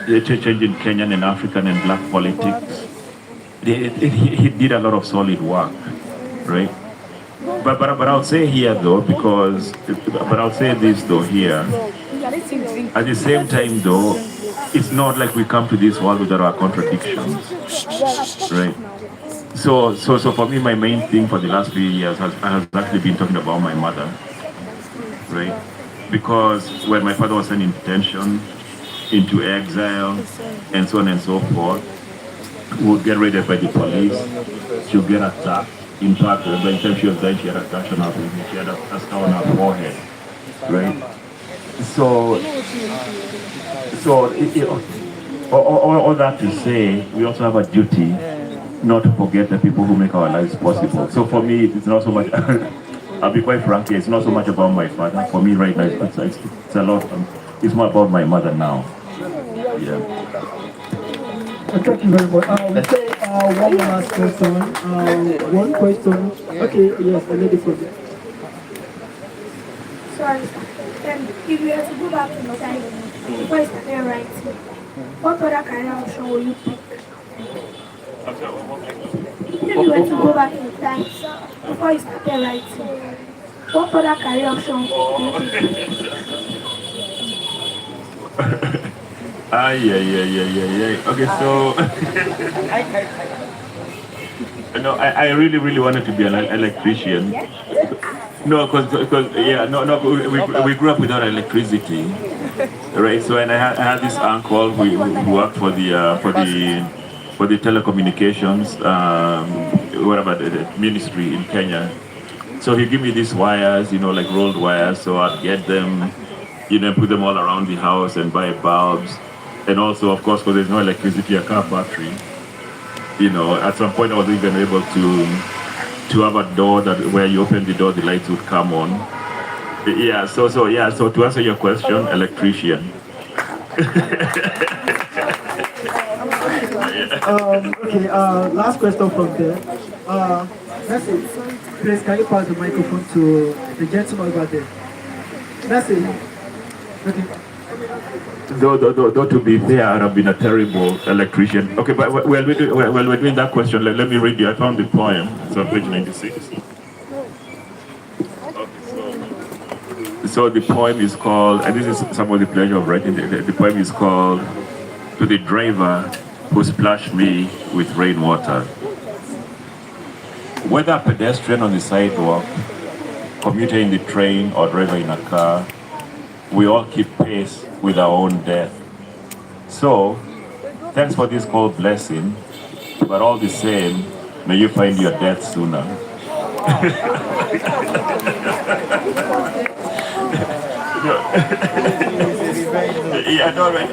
Kenyan and African and black politics. He did a lot of solid work, right? But I'll say here though, but I'll say this though here. At the same time though, it's not like we come to this world without our contradictions, right? So for me, my main thing for the last few years has actually been talking about my mother, right? Because when my father was sent in detention, into exile, and so on and so forth, we would get raided by the police. She would get attacked. In fact, by the time she was dying, she had a gash on her forehead. She had a scar on her forehead, right? All that to say, we also have a duty not to forget the people who make our lives possible. So for me, it's not so much, I'll be quite frank here, it's not so much about my father. For me right now, it's a lot, it's more about my mother now. Yeah. Thank you very much. We say one last question. One question. Okay, yes, a lady from there. Sorry, if you were to go back in time before you started writing, what other career option will you pick? If you were to go back in time before you started writing, what other career option will you pick? Yeah. Okay, so no, I really wanted to be an electrician. No, because we grew up without electricity, right? So and I had this uncle who worked for the telecommunications, whatever the ministry in Kenya. So he gave me these wires, like rolled wires. So I'd get them, put them all around the house and buy bulbs. And also, of course, because there's no electricity, a car battery. At some point I was even able to have a door where you open the door, the lights would come on. Yeah. So to answer your question, electrician. Okay. Last question from there. That's it. Please, can you pass the microphone to the gentleman over there? That's it. Okay. Though to be fair, I've been a terrible electrician. Okay, but while we're doing that question, let me read you. I found the poem. It's on page 96. Okay, so the poem is called, and this is some of the pleasure of writing. The poem is called "To the Driver Who Splashed Me with Rainwater." Whether a pedestrian on the sidewalk, commuter in the train, or driver in a car, we all keep pace with our own death. So, thanks for this cold blessing, but all the same, may you find your death sooner. Yeah, no, right.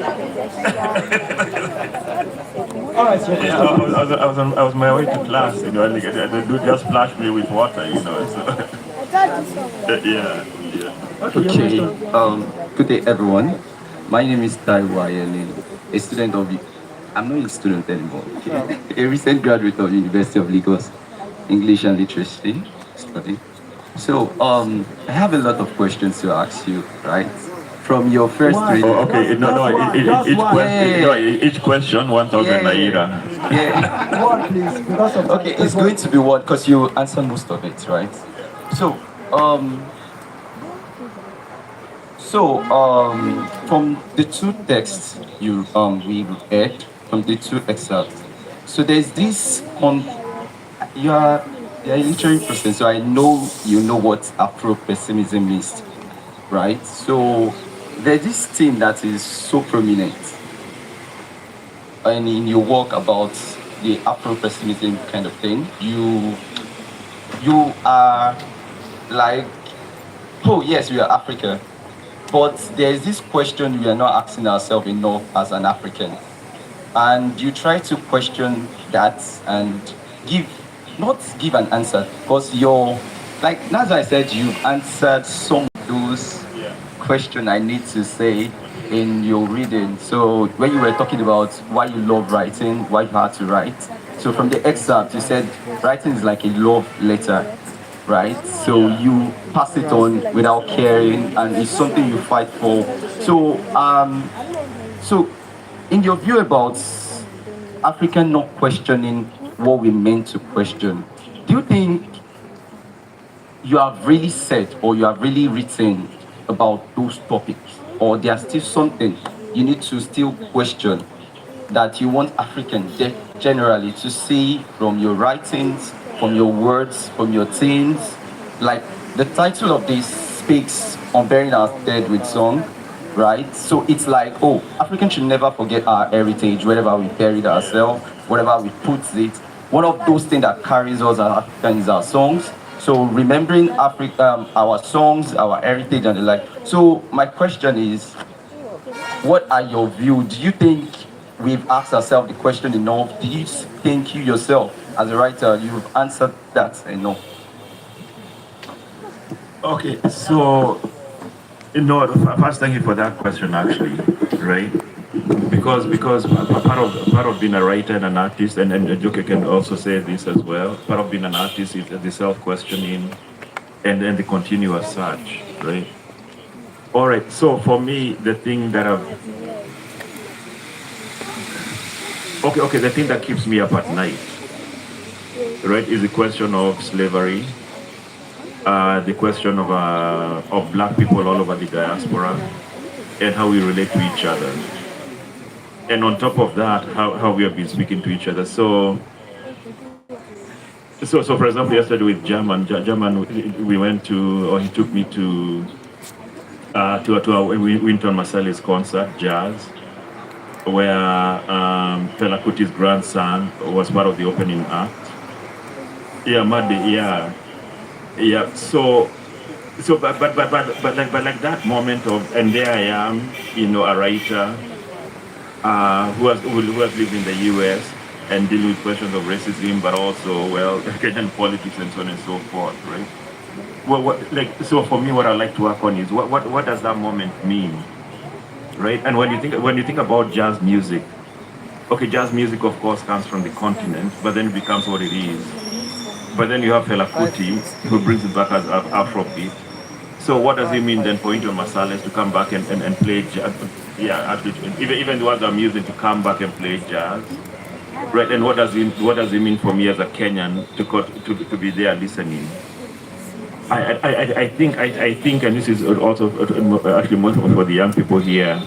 All right, so Yeah, I was on my way to class, you know, and the dude just splashed me with water, you know. So, yeah, yeah. Okay, good day everyone. My name is Taiwo Ayele, a student of, I'm not a student anymore, okay? A recent graduate of University of Lagos, English and Literacy study. So, I have a lot of questions to ask you, right? From your first reading. Oh, okay, each question 1,000 naira. Yeah. one, please, because of Okay, it's going to be one, because you answer most of it, right? So, from the two texts we read, from the two excerpts, so there's this you're a literary person, so I know you know what Afro-pessimism is, right? So there's this thing that is so prominent, and in your work about the Afro-pessimism kind of thing, you are like, oh yes, we are Africa. But there's this question we are not asking ourselves enough as an African. And you try to question that and not give an answer, because like as I said, you've answered some of those questions I need to say in your reading. So when you were talking about why you love writing, why you had to write. So from the excerpt, you said writing is like a love letter, right? So you pass it on without caring, and it's something you fight for. So in your view about African not questioning what we meant to question, do you think you have really said or you have really written about those topics, or there's still something you need to still question that you want Africans generally to see from your writings, from your words, from your themes? Like the title of this speaks on burying our dead with song, right? So it's like, oh, Africans should never forget our heritage, wherever we buried ourselves, wherever we put it. One of those things that carries us as Africans is our songs. So remembering Africa, our songs, our heritage and the like. So my question is, what are your views? Do you think we've asked ourselves the question enough? Do you think you yourself, as a writer, you've answered that enough? Okay, so, first thank you for that question, actually, right? Because part of being a writer and an artist, and Joke can also say this as well, part of being an artist is the self-questioning and then the continuous search, right? All right, so for me, the thing that the thing that keeps me up at night, right, is the question of slavery, the question of black people all over the diaspora, and how we relate to each other. And on top of that, how we have been speaking to each other. So for example, yesterday with German, we went to, or he took me to Wynton Marsalis concert, jazz, where Fela Kuti's grandson was part of the opening act. Yeah, Madi, yeah. But like that moment of, and there I am, a writer who has lived in the U.S. and dealing with questions of racism, but also, Kenyan politics and so on and so forth, right? So for me, what I like to work on is what does that moment mean, right? And when you think about jazz music, okay, jazz music of course comes from the continent, but then it becomes what it is. But then you have Fela Kuti, who brings it back as Afrobeat. So what does it mean then for Wynton Marsalis to come back and play jazz? Yeah, even the ones I'm using to come back and play jazz, right? And what does it mean for me as a Kenyan to be there listening? I think, and this is also actually more for the young people here.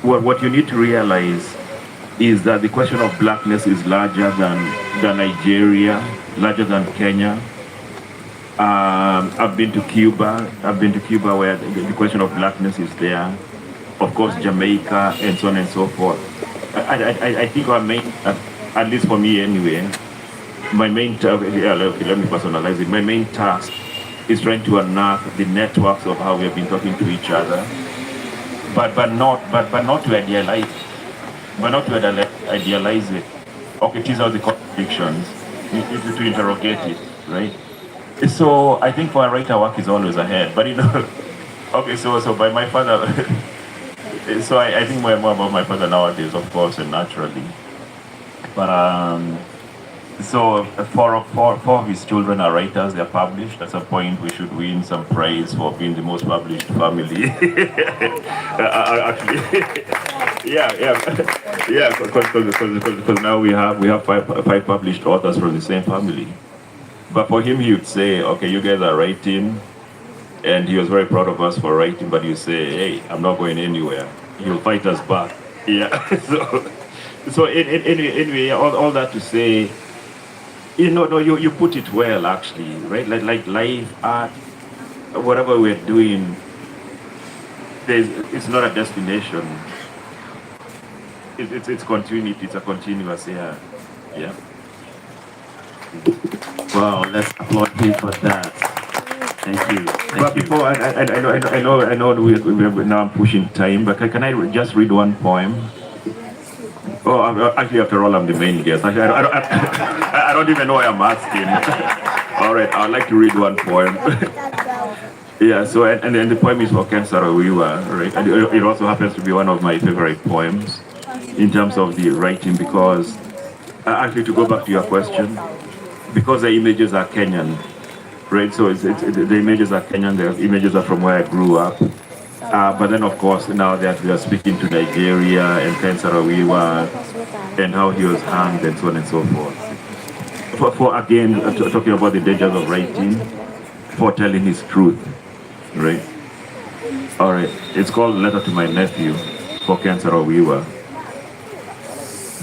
What you need to realize is that the question of blackness is larger than Nigeria, larger than Kenya. I've been to Cuba. I've been to Cuba where the question of blackness is there. Of course, Jamaica and so on and so forth. I think our main, at least for me anyway, my main task, okay, let me personalize it. My main task is trying to unearth the networks of how we have been talking to each other, but not to idealize, idealize it. Okay, tease out the contradictions, to interrogate it, right? So I think for a writer, work is always ahead. But okay, so by my father, so I think more about my father nowadays, of course, and naturally. But so four of his children are writers. They're published. At some point, we should win some praise for being the most published family. Actually, yeah, because now we have five published authors from the same family. But for him, he would say, okay, you guys are writing, and he was very proud of us for writing, but you say, hey, I'm not going anywhere. He'll fight us back. Yeah, so anyway, all that to say, you put it well, actually, right? Like life, art, whatever we're doing, it's not a destination. It's continuity, it's a continuous, yeah. Wow, let's applaud him for that. Thank you. But before, I know we're now pushing time, but can I just read one poem? Oh, actually, after all, I'm the main guest. Actually, I don't even know why I'm asking. All right, I'd like to read one poem. Yeah, so, and then the poem is for Ken Saro-Wiwa, right? And it also happens to be one of my favorite poems in terms of the writing, because, actually, to go back to your question, because the images are Kenyan, right? So the images are Kenyan, the images are from where I grew up. But then, of course, now that we are speaking to Nigeria and Ken Saro-Wiwa and how he was hanged and so on and so forth. For again, talking about the dangers of writing, for telling his truth, right? All right, it's called Letter to My Nephew for Ken Saro-Wiwa.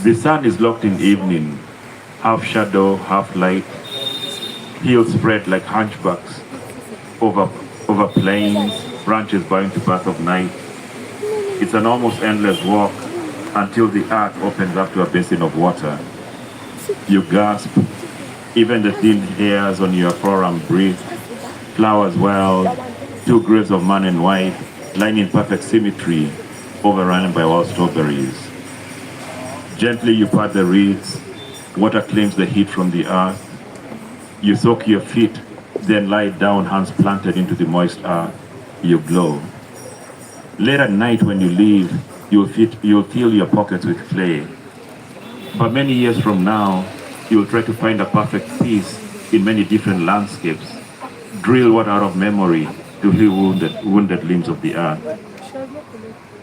The sun is locked in evening, half shadow, half light, heels spread like hunchbacks over plains, branches bowing to path of night. It's an almost endless walk until the earth opens up to a basin of water. You gasp, even the thin hairs on your forearm breathe. Flowers wild, two graves of man and wife, lying in perfect symmetry, overrun by wild strawberries. Gently you part the reeds, water claims the heat from the earth. You soak your feet, then lie down, hands planted into the moist earth. You glow. Late at night when you leave, you'll fill your pockets with clay. But many years from now, you'll try to find a perfect piece in many different landscapes. Drill one out of memory to heal wounded limbs of the earth.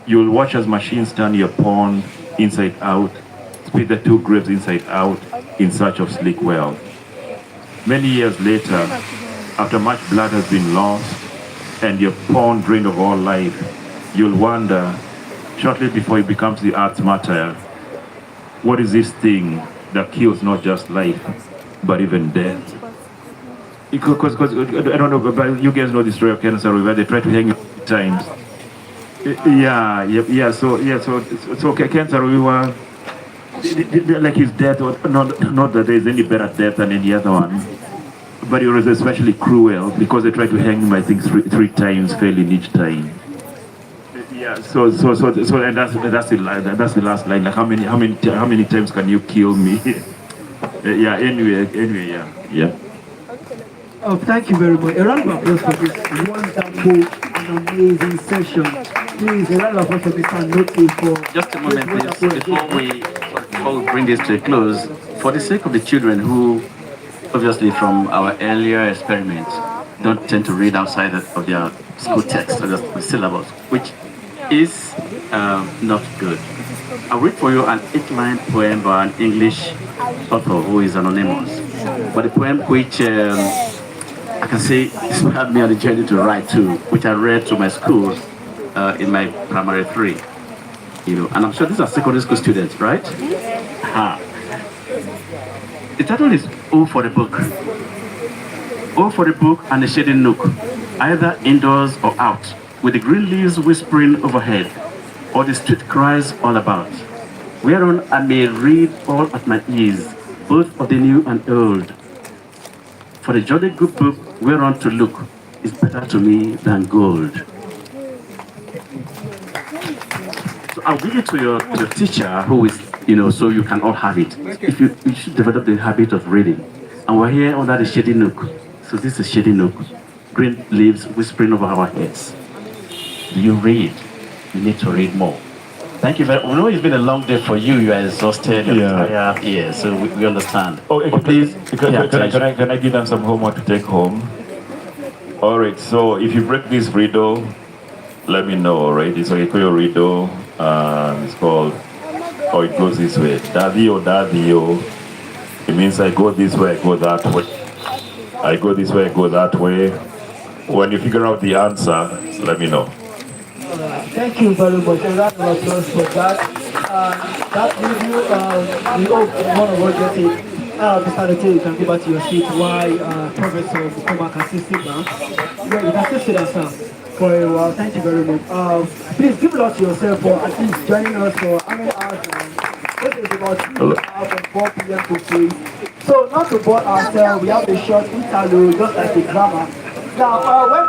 You'll watch as machines turn your pond inside out, spit the two graves inside out in search of sleek wealth. Many years later, after much blood has been lost and your pond drained of all life, you'll wonder, shortly before it becomes the earth's martyr, what is this thing that kills not just life, but even death? Because I don't know, but you guys know the story of Ken Saro-Wiwa. They try to hang him times. So Ken Saro-Wiwa, like his death, not that there's any better death than any other one, but it was especially cruel because they tried to hang him, I think, three times, failing each time. Yeah. So, and that's the last line. Like, how many times can you kill me? Yeah. Anyway, yeah. Oh, thank you very much. A round of applause for this wonderful and amazing session. Please, a round of applause for Mr. Noki for... Just a moment, please, before we bring this to a close, for the sake of the children who, obviously from our earlier experiments, don't tend to read outside of their school text or the syllabus, which is not good. I'll read for you an 8-line poem by an English author who is anonymous, but a poem which I can say inspired me on the journey to write too, which I read to my school in my primary 3. And I'm sure these are secondary school students, right? The title is O for the book. O for the book and a shady nook, either indoors or out, with the green leaves whispering overhead, or the street cries all about, whereon I may read all at my ease, both of the new and old. For the jolly good book whereon to look is better to me than gold. So I'll give it to your teacher who is, so you can all have it. If you should develop the habit of reading. And we're here under the shady nook. So this is shady nook. Green leaves whispering over our heads. Do you read? You need to read more. Thank you very much. We know it's been a long day for you. You are exhausted. You're tired. Yeah, so we understand. Oh, please. Can I give them some homework to take home? All right. So if you break this riddle, let me know. All right. It's a Ikoyo riddle. It's called. Oh, it goes this way. Daddy oh. It means I go this way, I go that way. I go this way, I go that way. When you figure out the answer, let me know. Thank you very much. A round of applause for that. That review, we hope one of us gets it. Mr. Lete, you can go back to your seat while Professor Mukoma can still sit down. Yeah, you can still sit down, sir, for a while. Thank you very much. Please give it up to yourself for at least joining us for how many hours now? This is about 3 hours and 4 p.m. to 3. So, not to bore ourselves, we have a short interlude, just like the drama. Now, when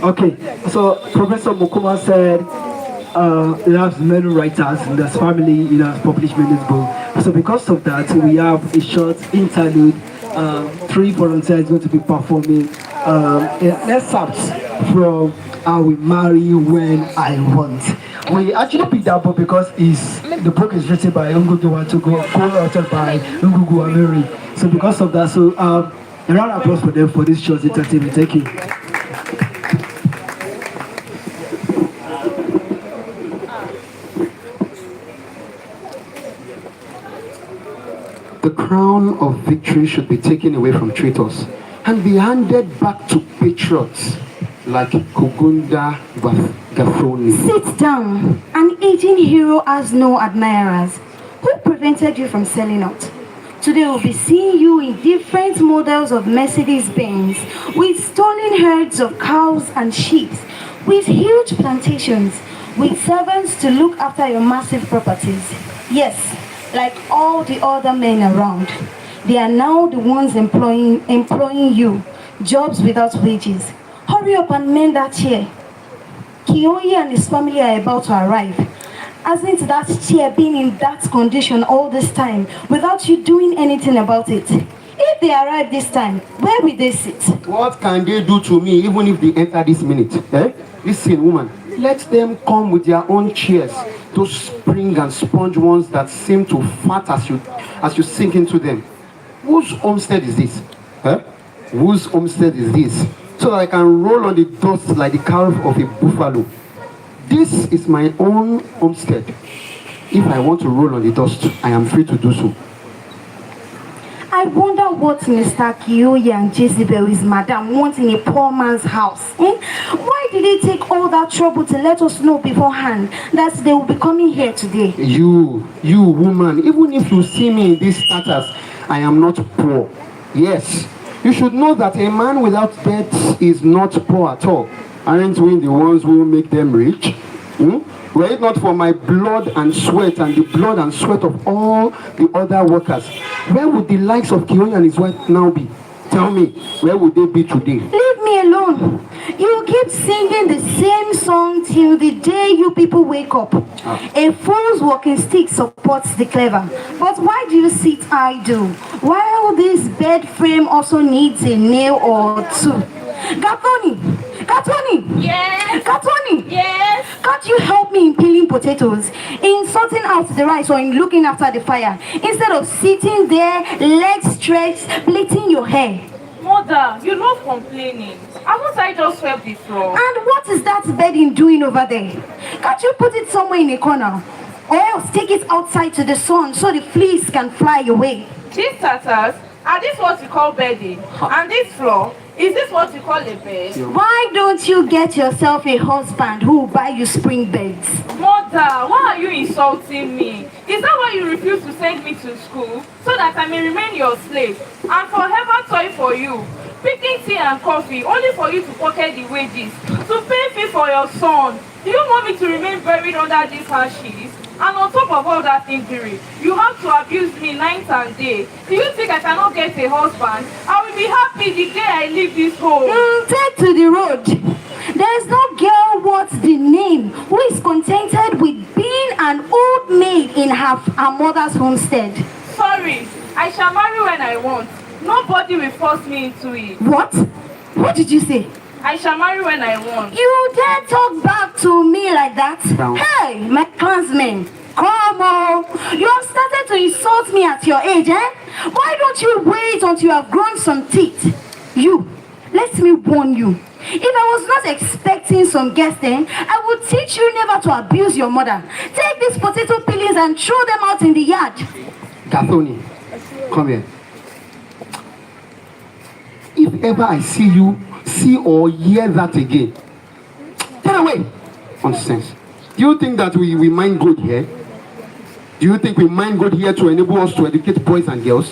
Okay, so Professor Mukoma said he has many writers in his family, he has published many books. So because of that, we have a short interlude. 3 volunteers going to be performing an excerpt from I Will Marry When I Want. We actually picked that book because the book is written by Ngugi, co-authored by Ngugi Amiri. So because of that, so a round of applause for them for this short entertainment. Thank you. The crown of victory should be taken away from traitors and be handed back to patriots like Kugunda Gafroni. Sit down. An aging hero has no admirers. Who prevented you from selling out? Today we'll be seeing you in different models of Mercedes-Benz, with stolen herds of cows and sheep, with huge plantations, with servants to look after your massive properties. Yes, like all the other men around. They are now the ones employing you, jobs without wages. Hurry up and mend that chair. Kiyoyi and his family are about to arrive. Hasn't that chair been in that condition all this time without you doing anything about it? If they arrive this time, where will they sit? What can they do to me even if they enter this minute? Listen, woman, let them come with their own chairs. Those spring and sponge ones that seem to fat as you sink into them. Whose homestead is this? Whose homestead is this? So that I can roll on the dust like the calf of a buffalo. This is my own homestead. If I want to roll on the dust, I am free to do so. I wonder what Mr. Kiyoyi and Jezebel, his madam, want in a poor man's house. Why did they take all that trouble to let us know beforehand that they will be coming here today? You woman, even if you see me in this status, I am not poor. Yes, you should know that a man without debt is not poor at all. Aren't we the ones who make them rich? Were it not for my blood and sweat and the blood and sweat of all the other workers, where would the likes of Kiyoyi and his wife now be? Tell me, where would they be today? Leave me alone. You keep singing the same song till the day you people wake up. A fool's walking stick supports the clever. But why do you sit idle? While this bed frame also needs a nail or two. Gatoni! Yes! Gatoni! Yes! Can't you help me in peeling potatoes, in sorting out the rice, or in looking after the fire, instead of sitting there, legs stretched, plaiting your hair? Mother, you're not complaining. Haven't I just swept the floor? And what is that bedding doing over there? Can't you put it somewhere in a corner? Or else take it outside to the sun so the fleas can fly away? These tatters, are this what you call bedding? And this floor? Is this what you call a bed? Why don't you get yourself a husband who will buy you spring beds? Mother, why are you insulting me? Is that why you refuse to send me to school? So that I may remain your slave and forever toil for you? Picking tea and coffee only for you to pocket the wages, to pay fee for your son. Do you want me to remain buried under these ashes? And on top of all that injury, you have to abuse me night and day. Do you think I cannot get a husband? I will be happy the day I leave this home. Take to the road. There is no girl worth the name who is contented with being an old maid in her mother's homestead. Sorry, I shall marry when I want. Nobody will force me into it. What? What did you say? I shall marry when I want. You dare talk back to me like that? Down. Hey, my clansmen, come on. You have started to insult me at your age, eh? Why don't you wait until you have grown some teeth? You, let me warn you. If I was not expecting some guesting, I would teach you never to abuse your mother. Take these potato peelings and throw them out in the yard. Gathoni, come here. If ever I see or hear that again, get away. Nonsense. Do you think that we mind God here? Do you think we mind God here to enable us to educate boys and girls?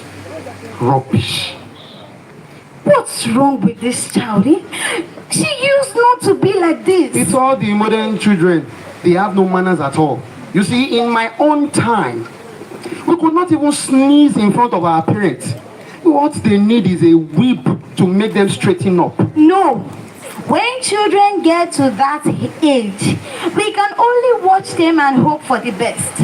Rubbish. What's wrong with this child? Eh? She used not to be like this. It's all the modern children. They have no manners at all. You see, in my own time, we could not even sneeze in front of our parents. What they need is a whip to make them straighten up. No. When children get to that age, we can only watch them and hope for the best.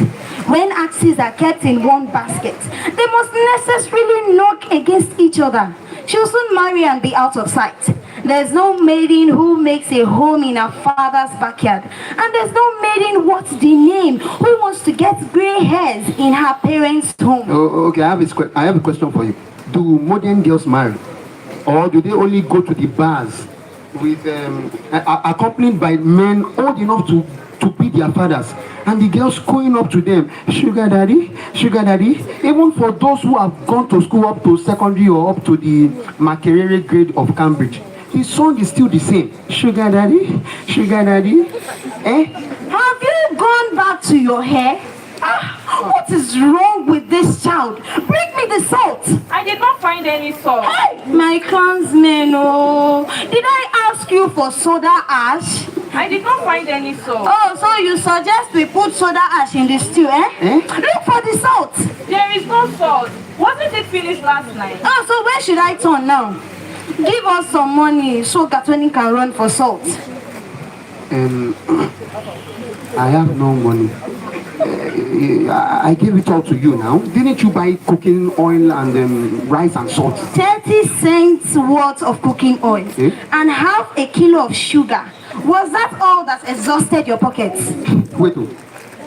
When axes are kept in one basket, they must necessarily knock against each other. She'll soon marry and be out of sight. There's no maiden who makes a home in her father's backyard. And there's no maiden worth the name who wants to get gray hairs in her parents' home. Oh, okay, I have a question for you. Do modern girls marry? Or do they only go to the bars with accompanied by men old enough to be their fathers, and the girls going up to them, sugar daddy, sugar daddy? Even for those who have gone to school up to secondary or up to the Makerere grade of Cambridge, the song is still the same. Sugar daddy, sugar daddy. Eh? Have you gone back to your hair? What is wrong with this child? Bring me the salt. I did not find any salt. Hey, my clansmen, oh. Did I ask you for soda ash? I did not find any salt. Oh, so you suggest we put soda ash in the stew, eh? Look for the salt. There is no salt. Wasn't it finished last night? Oh, so where should I turn now? Give us some money so Gathoni can run for salt. I have no money. I gave it all to you now. Didn't you buy cooking oil and rice and salt? 30 cents worth of cooking oil and half a kilo of sugar. Was that all that exhausted your pockets? Wait,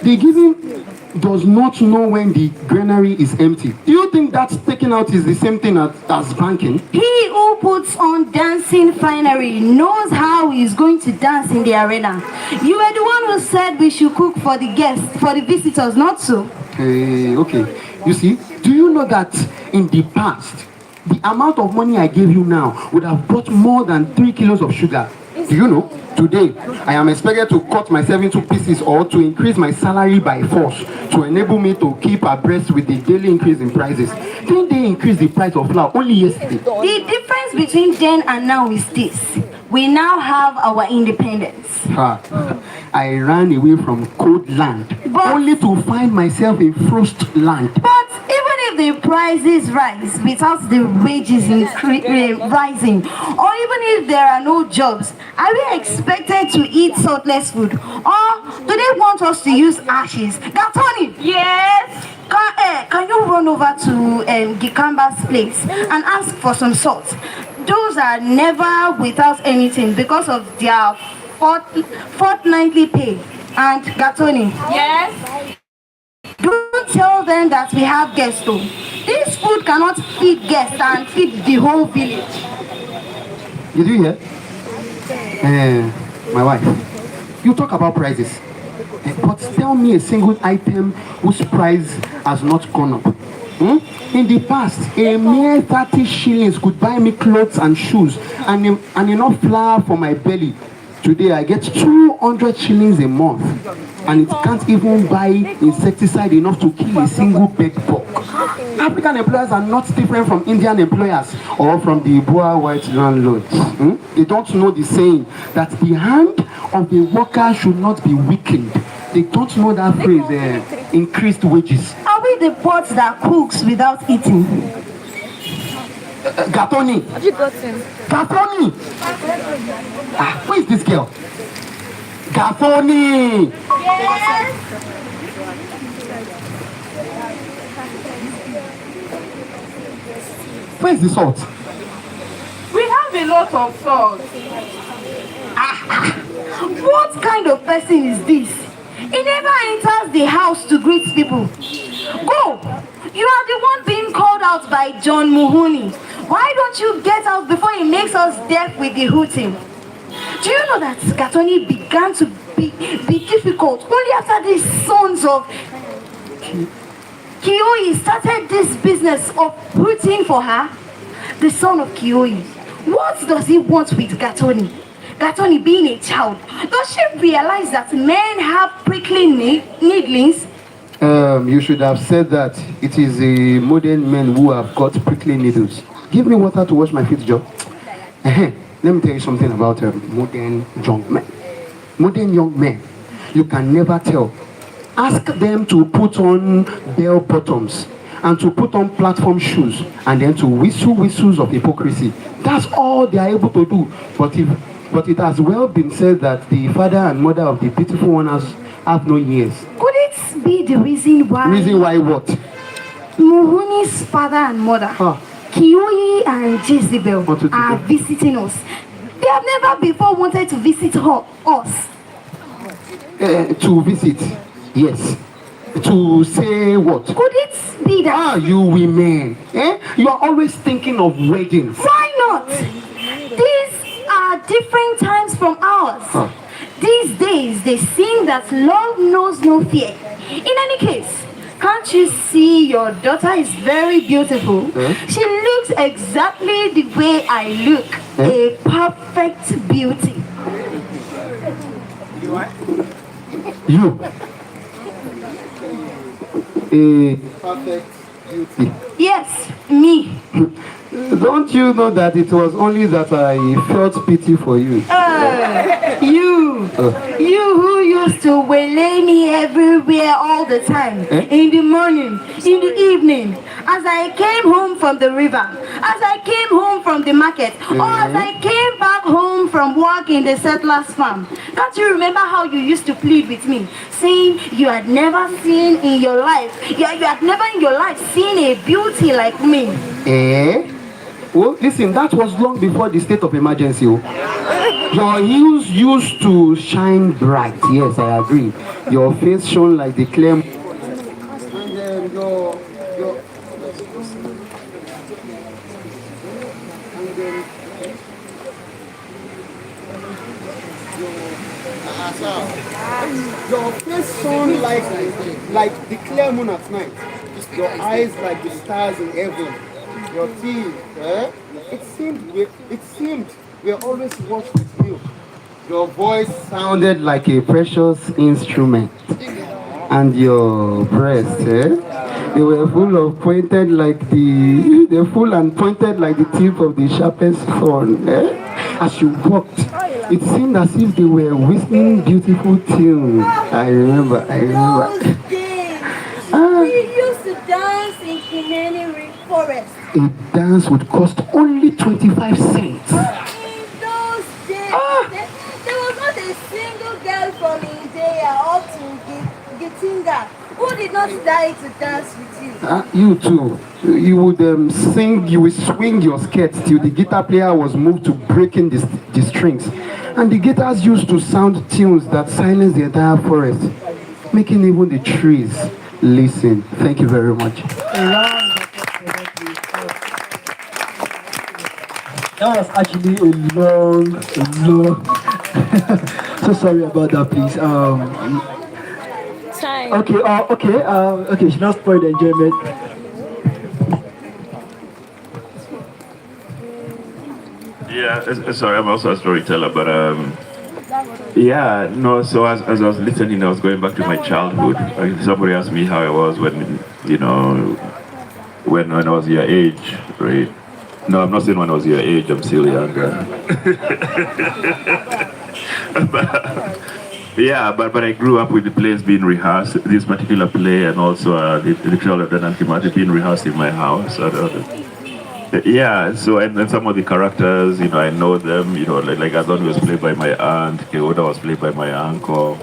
the giving does not know when the granary is empty. Do you think that taking out is the same thing as banking? He who puts on dancing finery knows how he is going to dance in the arena. You were the one who said we should cook for the guests, for the visitors, not so. Okay. You see, do you know that in the past, the amount of money I gave you now would have bought more than 3 kilos of sugar? Do you know? Today, I am expected to cut myself into pieces or to increase my salary by force to enable me to keep abreast with the daily increase in prices. Didn't they increase the price of flour only yesterday? The difference between then and now is this. We now have our independence. I ran away from cold land only to find myself in frost land. But even if the prices rise without the wages rising, or even if there are no jobs, are we expected to eat saltless food? Or do they want us to use ashes? Gathoni! Yes? Can you run over to Gikamba's place and ask for some salt? Those are never without anything because of their fortnightly pay. And Gathoni. Yes? Don't tell them that we have guests though. This food cannot feed guests and feed the whole village. Did you hear? My wife, you talk about prices. But tell me a single item whose price has not gone up. In the past, a mere 30 shillings could buy me clothes and shoes and enough flour for my belly. Today, I get 200 shillings a month, and it can't even buy insecticide enough to kill a single bed bug. African employers are not different from Indian employers or from the poor white landlords. They don't know the saying that the hand of the worker should not be weakened. They don't know that phrase, increased wages. Are we the pots that cooks without eating? Gatoni. Have you got him? Gatoni. Who is this girl? Gatoni. Yes. Where is the salt? We have a lot of salt. What kind of person is this? He never enters the house to greet people. Go! You are the one being called out by John Muhuni. Why don't you get out before he makes us deaf with the hooting? Do you know that Gatoni began to be difficult only after the sons of Kioi started this business of hooting for her? The son of Kioi. What does he want with Gatoni? Gatoni being a child, does she realize that men have prickly needlings? You should have said that it is the modern men who have got prickly needles. Give me water to wash my feet, Joe. Let me tell you something about modern young men. Modern young men, you can never tell. Ask them to put on bell bottoms and to put on platform shoes and then to whistle whistles of hypocrisy. That's all they are able to do. But it has well been said that the father and mother of the beautiful one have no ears. Could it be the reason why? Reason why what? Muhuni's father and mother, Kioi and Jezebel, are visiting us. They have never before wanted to visit us. To visit, yes. To say what? Could it be that? You women, you are always thinking of weddings. Why not? These are different times from ours. These days, they sing that love knows no fear. In any case, can't you see your daughter is very beautiful? She looks exactly the way I look. A perfect beauty. You. A Perfect beauty. Yes, me. Don't you know that it was only that I felt pity for you? You who used to waylay me everywhere all the time. In the morning, in the evening, as I came home from the river, as I came home from the market, or as I came back home from work in the settler's farm. Don't you remember how you used to plead with me, saying you had never seen in your life, you had never in your life seen a beauty like me? Well, listen, that was long before the state of emergency. Your heels used to shine bright. Yes, I agree. Your face shone like the clear. And then your face shone like the clear moon at night. Your eyes like the stars in heaven. Your teeth, it seemed we are always watched with you. Your voice sounded like a precious instrument. And your breasts, they were full and pointed like the tip of the sharpest thorn. As you walked, it seemed as if they were whistling beautiful tunes. I remember. We used to dance in Kineni Forest. A dance would cost only 25 cents. In those days, there was not a single girl from India up to Gitinga who did not die to dance with you. You too. You would sing, you would swing your skirt till the guitar player was moved to breaking the strings. And the guitars used to sound tunes that silenced the entire forest, making even the trees listen. Thank you very much. That was actually a long. So sorry about that, please. Time. Okay, she not spoiled the enjoyment. Yeah, sorry, I'm also a storyteller, but yeah, no. So as I was listening, I was going back to my childhood. Somebody asked me how I was when, when I was your age, right? No, I'm not saying when I was your age. I'm still younger. Yeah, but I grew up with the plays being rehearsed. This particular play and also the Trial of Dan Kimati being rehearsed in my house. Yeah, so and some of the characters, I know them. Like Adon was played by my aunt, Keoda was played by my uncle.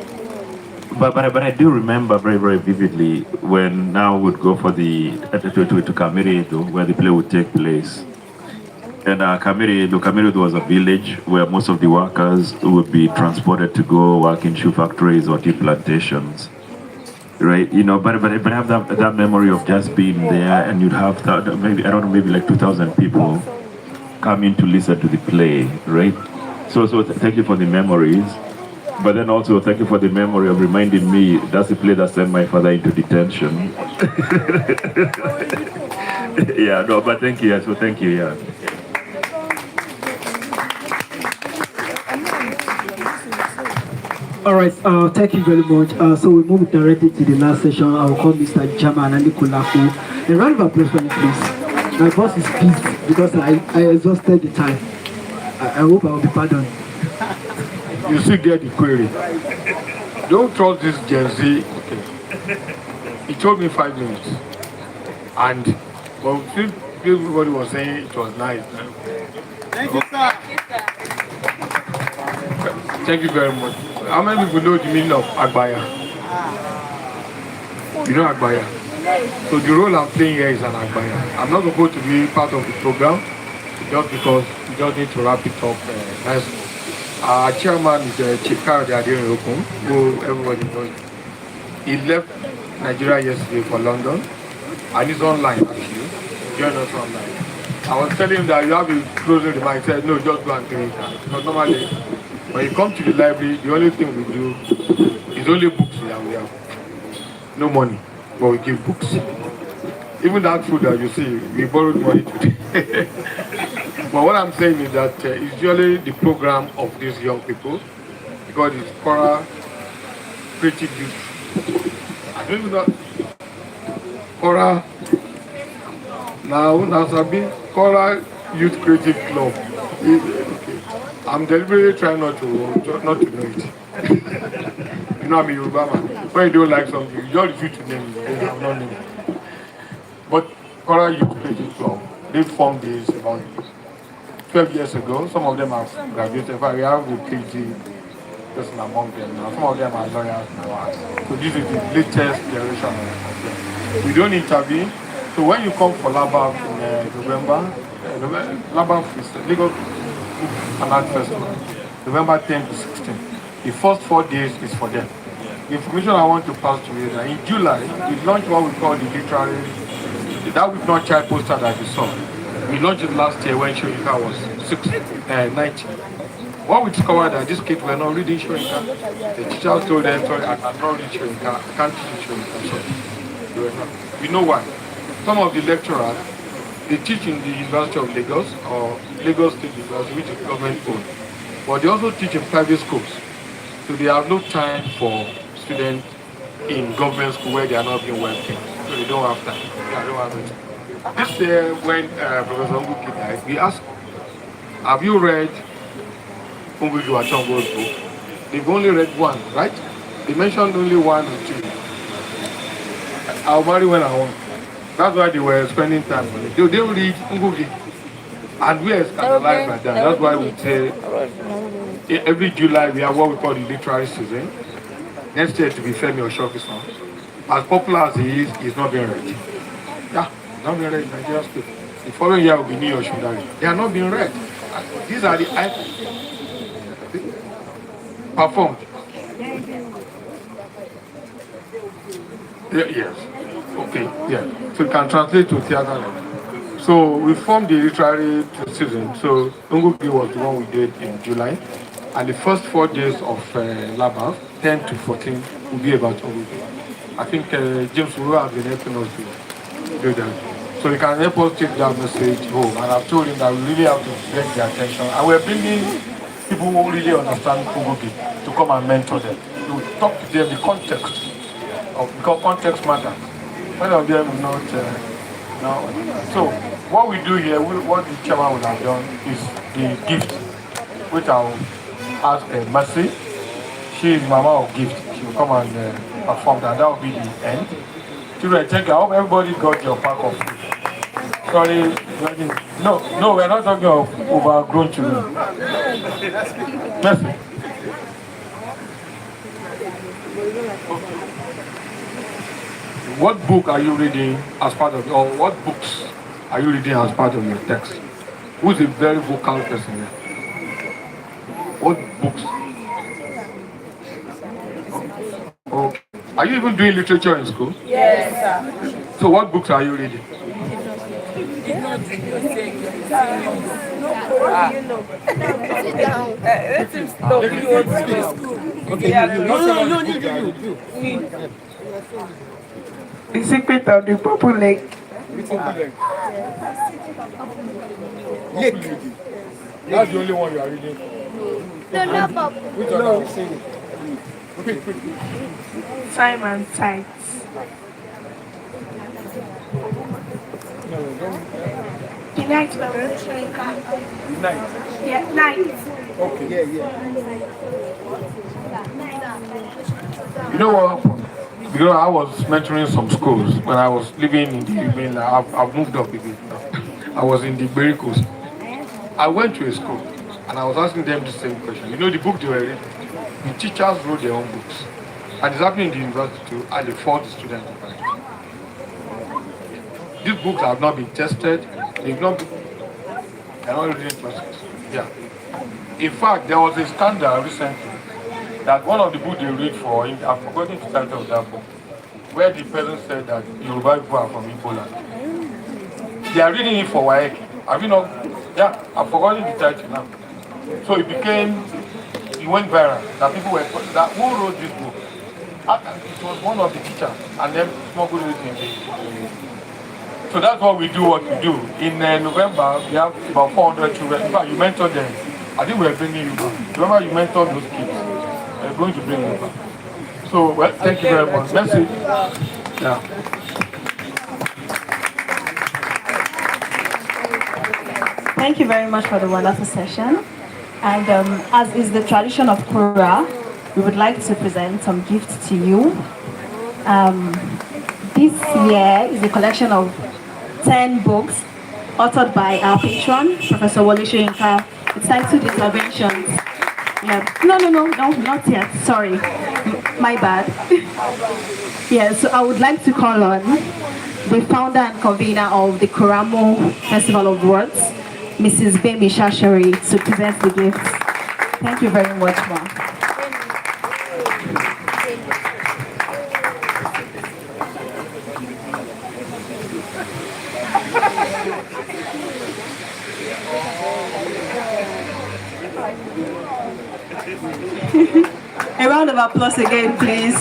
But I do remember very very vividly when now would go for to Kameredo where the play would take place. And Kameredo was a village where most of the workers would be transported to go work in shoe factories or tea plantations. Right, but I have that memory of just being there, and you'd have maybe I don't know, maybe like 2,000 people coming to listen to the play, right? So thank you for the memories, but then also thank you for the memory of reminding me that's the play that sent my father into detention. Yeah, no, but thank you, yeah, so thank you, yeah. All right, thank you very much. So we move directly to the last session. I will call Mr. Jaman and Nikolaku. A round of applause for me, please. My boss is pissed because I exhausted the time. I hope I will be pardoned. You still get the query. Don't trust this Gen Z. Okay. He told me 5 minutes. And well, everybody was saying it was nice. Thank you, sir. Thank you very much. How many people know the meaning of Agbaya? You know Agbaya? So the role I'm playing here is an Agbaya. I'm not supposed to be part of the program just because we just need to wrap it up nicely. Our chairman is Chief Kayode Adeoyokun, who everybody knows. He left Nigeria yesterday for London, and he's online actually. Join us online. I was telling him that you have to close the mic. He said, no, just go and do it. Because normally, when you come to the library, the only thing we do is only books that we have. No money, but we give books. Even that food that you see, we borrowed money today. But what I'm saying is that it's usually the program of these young people, because it's CORA Creative Youth. I don't even know. CORA, now Sabi, CORA Youth Creative Club. Okay. I'm deliberately trying not to know it. You know I'm a Yoruba man. When you don't like something, you just refuse to name it. I'm not naming it. But CORA Youth Creative Club, they formed this about 12 years ago. Some of them have graduated. In fact, we have a PhD person among them now. Some of them are lawyers now. So this is the latest generation of them. We don't intervene. So when you come for Labab in November, Labab is Lagos and Art Festival, November 10 to 16. The first 4 days is for them. The information I want to pass to you is that in July, we launched what we call the literary, that we've not child poster that you saw. We launched it last year when Shoyinka was 90. What we discovered that these kids were not reading Shoyinka. The teachers told them, sorry, I cannot read Shoyinka, I can't teach Shoyinka. So they were not. You know why? Some of the lecturers, they teach in the University of Lagos or Lagos State University, which is government owned. But they also teach in private schools. So they have no time for students in government school where they are not being well paid. So they don't have time. They don't have it. This year, when Professor Ngugi died, we asked, have you read Ngugi Wachongo's book? They've only read one, right? They mentioned only 1 or 2. I'll marry when I want. That's why they were spending time on it. They don't read Ngugi. And we are scandalized by that. That's why we say every July we have what we call the literary season. Next year to be Femi Oshofisan. As popular as he is, he's not being read. Yeah, not being read in Nigeria State. The following year will be New York Shundari. They are not being read. These are the performed. Yes. Okay, yeah. So you can translate to theater. So we formed the literary season. So Ngugi was the one we did in July. And the first 4 days of Labab, 10 to 14, will be about Ngugi. I think James will have been helping us to do that. So he can help us take that message home. And I've told him that we really have to get their attention. And we're bringing people who really understand Ngugi to come and mentor them. To talk to them the context because context matters. Many of them will not know. So what we do here, what the chairman would have done is the gift, which I'll ask Mercy. She is Mama of Gift. She will come and perform that. That will be the end. Children, thank you. I hope everybody got your pack of food. Sorry, no, we're not talking of overgrown children. Mercy. What book are you reading as part of, or what books are you reading as part of your text? Who's a very vocal person here? What books? Okay. Are you even doing literature in school? Yes, sir. So what books are you reading? Sit down. Let him stop. You want to go school. Okay, you. The secret of the purple lake. Lake. That's the only one you are reading. No, not purple. Which one are you saying? Quick. Simon Sites. The night revolution. Night. Yeah, night. Okay. Yeah. You know what happened? Because I was mentoring some schools when I was living in the mainland. I've moved up a bit now. I was in the Bericos. I went to a school and I was asking them the same question. You know the book they were reading? The teachers wrote their own books. And it's happening in the university too, and they forced the students to write. These books have not been tested. They're not reading process. Yeah. In fact, there was a scandal recently that one of the books they read for, I've forgotten the title of that book, where the person said that Yoruba people are from Igbo land. They are reading it for Waeki. Have you not? Yeah, I've forgotten the title now. So it went viral. That people were, that who wrote this book? It was one of the teachers, and then smuggled it in the. So that's what we do. In November, we have about 400 children. In fact, you mentored them. I think we're bringing you back. Remember, you mentored those kids. We're going to bring you back. So, well, thank you very much. Merci. Yeah. Thank you very much for the wonderful session. And as is the tradition of CORA, we would like to present some gifts to you. This year is a collection of 10 books authored by our patron, Professor Wole Soyinka. It's titled Interventions. Yeah. No, not yet. Sorry. My bad. Yeah, so I would like to call on the founder and convener of the Koramo Festival of Words, Mrs. Bemi Shashari, to present the gifts. Thank you very much, ma'am. A round of applause again, please.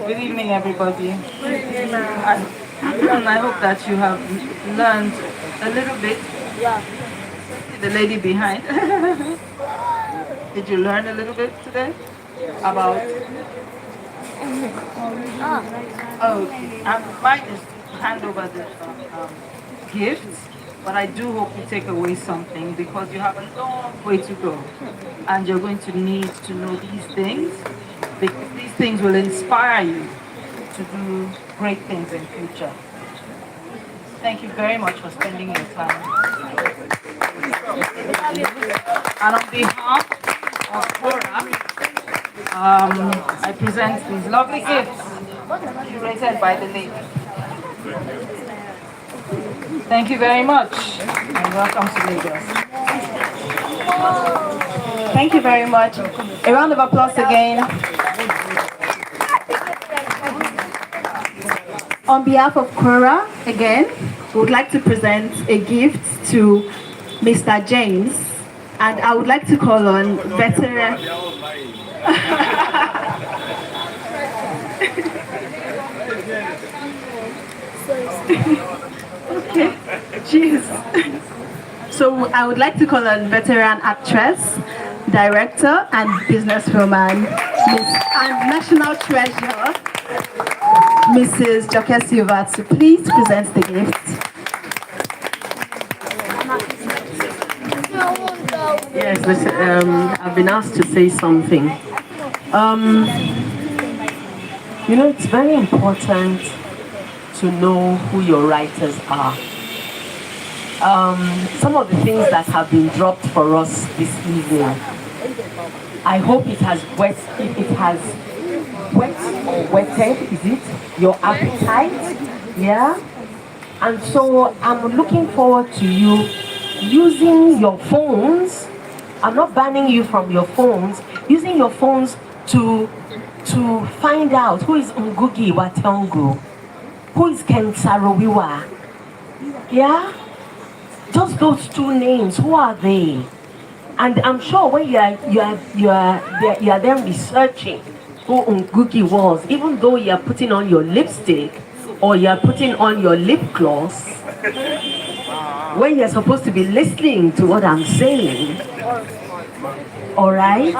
Good evening, everybody. I hope that you have learned a little bit. Yeah. The lady behind. Did you learn a little bit today about? Okay. Mine is to hand over the gifts, but I do hope you take away something because you have a long way to go, and you're going to need to know these things because these things will inspire you to do great things in future. Thank you very much for spending your time. And on behalf of CORA, I present these lovely gifts curated by the lady. Thank you very much, and welcome to Lagos. Thank you very much. A round of applause again. On behalf of CORA, again, would like to present a gift to Mr. James, and I would like to call on veteran. Okay, cheers. So I would like to call on veteran actress, director, and businesswoman, and national treasure, Mrs. Joke Silva, to please present the gift. Yes, I've been asked to say something. You know, it's very important to know who your writers are. Some of the things that have been dropped for us this evening, I hope it has whet or whetted, is it, your appetite? Yeah? And so I'm looking forward to you using your phones. I'm not banning you from your phones, using your phones to find out who is Ngugi Watongu, who is Ken Saro-Wiwa. Yeah? Just those two names, who are they? And I'm sure when you are then researching who Ngugi was, even though you are putting on your lipstick or you are putting on your lip gloss, when you're supposed to be listening to what I'm saying, all right?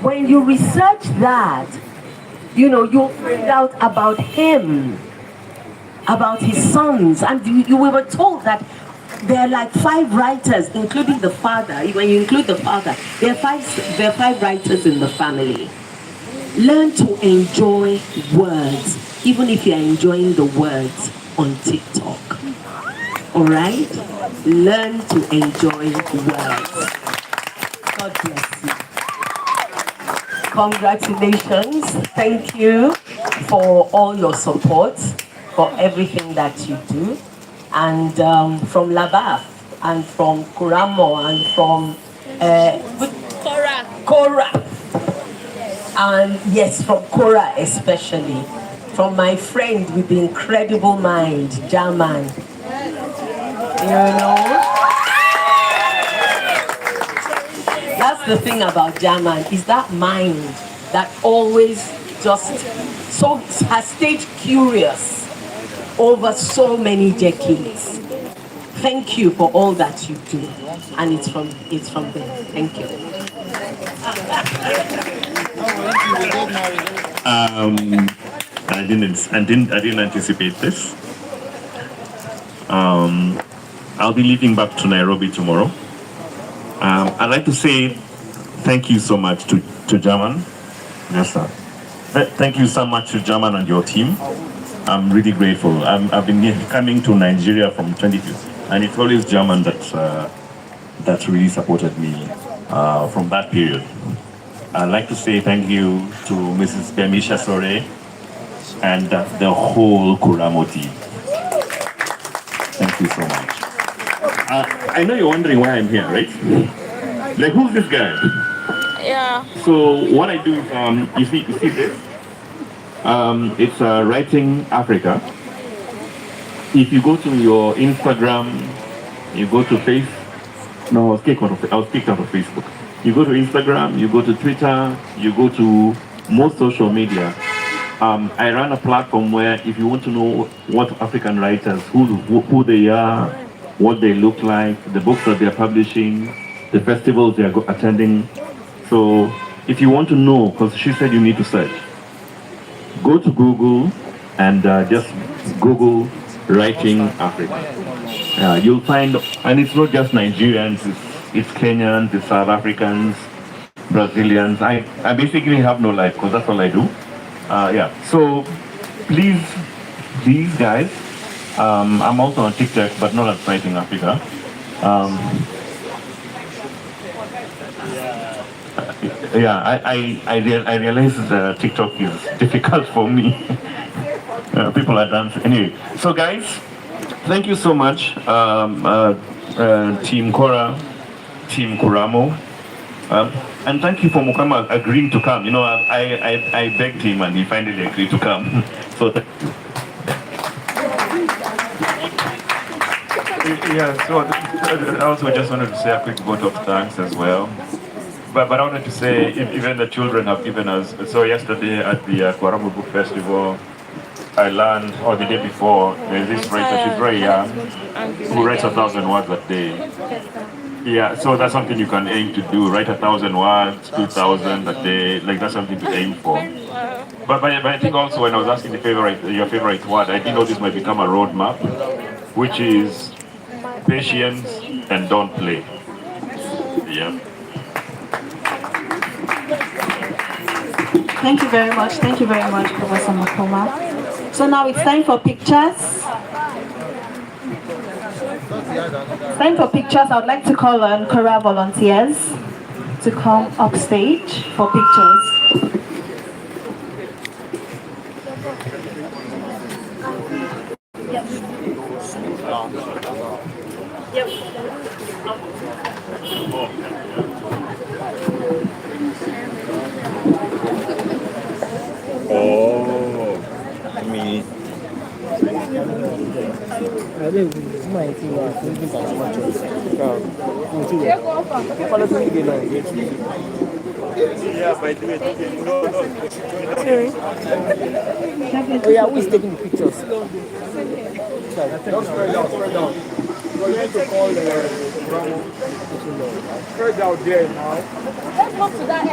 When you research that, you know, you'll find out about him, about his sons, and we were told that there are like 5 writers, including the father. When you include the father, there are 5 writers in the family. Learn to enjoy words, even if you're enjoying the words on TikTok. All right? Learn to enjoy words. God bless you. Congratulations. Thank you for all your support, for everything that you do. And from Labaf, and from Kuramo, and from CORA. And yes, from CORA especially. From my friend with the incredible mind, Jaman. You know? That's the thing about Jaman, is that mind that always just has stayed curious over so many decades. Thank you for all that you do, and it's from them. Thank you. I didn't anticipate this. I'll be leaving back to Nairobi tomorrow. I'd like to say thank you so much to German. Yes, sir. Thank you so much to German and your team. I'm really grateful. I've been coming to Nigeria from 2015, and it's always German that really supported me from that period. I'd like to say thank you to Mrs. Bemisha Sore and the whole Kuramo team. Thank you so much. I know you're wondering why I'm here, right? Like, who's this guy? Yeah. So what I do is, you see this? It's Writing Africa. If you go to your Instagram, you go to I was kicked out of Facebook. You go to Instagram, you go to Twitter, you go to most social media. I run a platform where if you want to know what African writers, who they are, what they look like, the books that they're publishing, the festivals they're attending. So if you want to know, because she said you need to search, go to Google and just Google Writing Africa. You'll find, and it's not just Nigerians, it's Kenyans, it's South Africans, Brazilians. I basically have no life because that's all I do. Yeah, so please guys, I'm also on TikTok, but not at Writing Africa. Yeah, I realize that TikTok is difficult for me. People are dancing. Anyway, so guys, thank you so much, Team CORA, Team Kuramo, and thank you for Mukoma agreeing to come. You know, I begged him and he finally agreed to come. So Yeah, so I also just wanted to say a quick vote of thanks as well. But I wanted to say, even the children have given us. So yesterday at the CORA Book Festival, I learned, or the day before, there's this writer, she's very young, who writes 1,000 words a day. Yeah, so that's something you can aim to do, write 1,000 words, 2,000 a day, like that's something to aim for. But I think also when I was asking your favorite word, I didn't know this might become a roadmap, which is patience and don't play. Yeah. Thank you very much. Thank you very much, Professor Mukoma. So now it's time for pictures. It's time for pictures. I would like to call on CORA volunteers to come up stage for pictures. Oh, me. Yeah, by the way, no. Oh yeah, who is taking the pictures? Just spread out, spread out. So you need to call the spread out there now. Let's go to that end.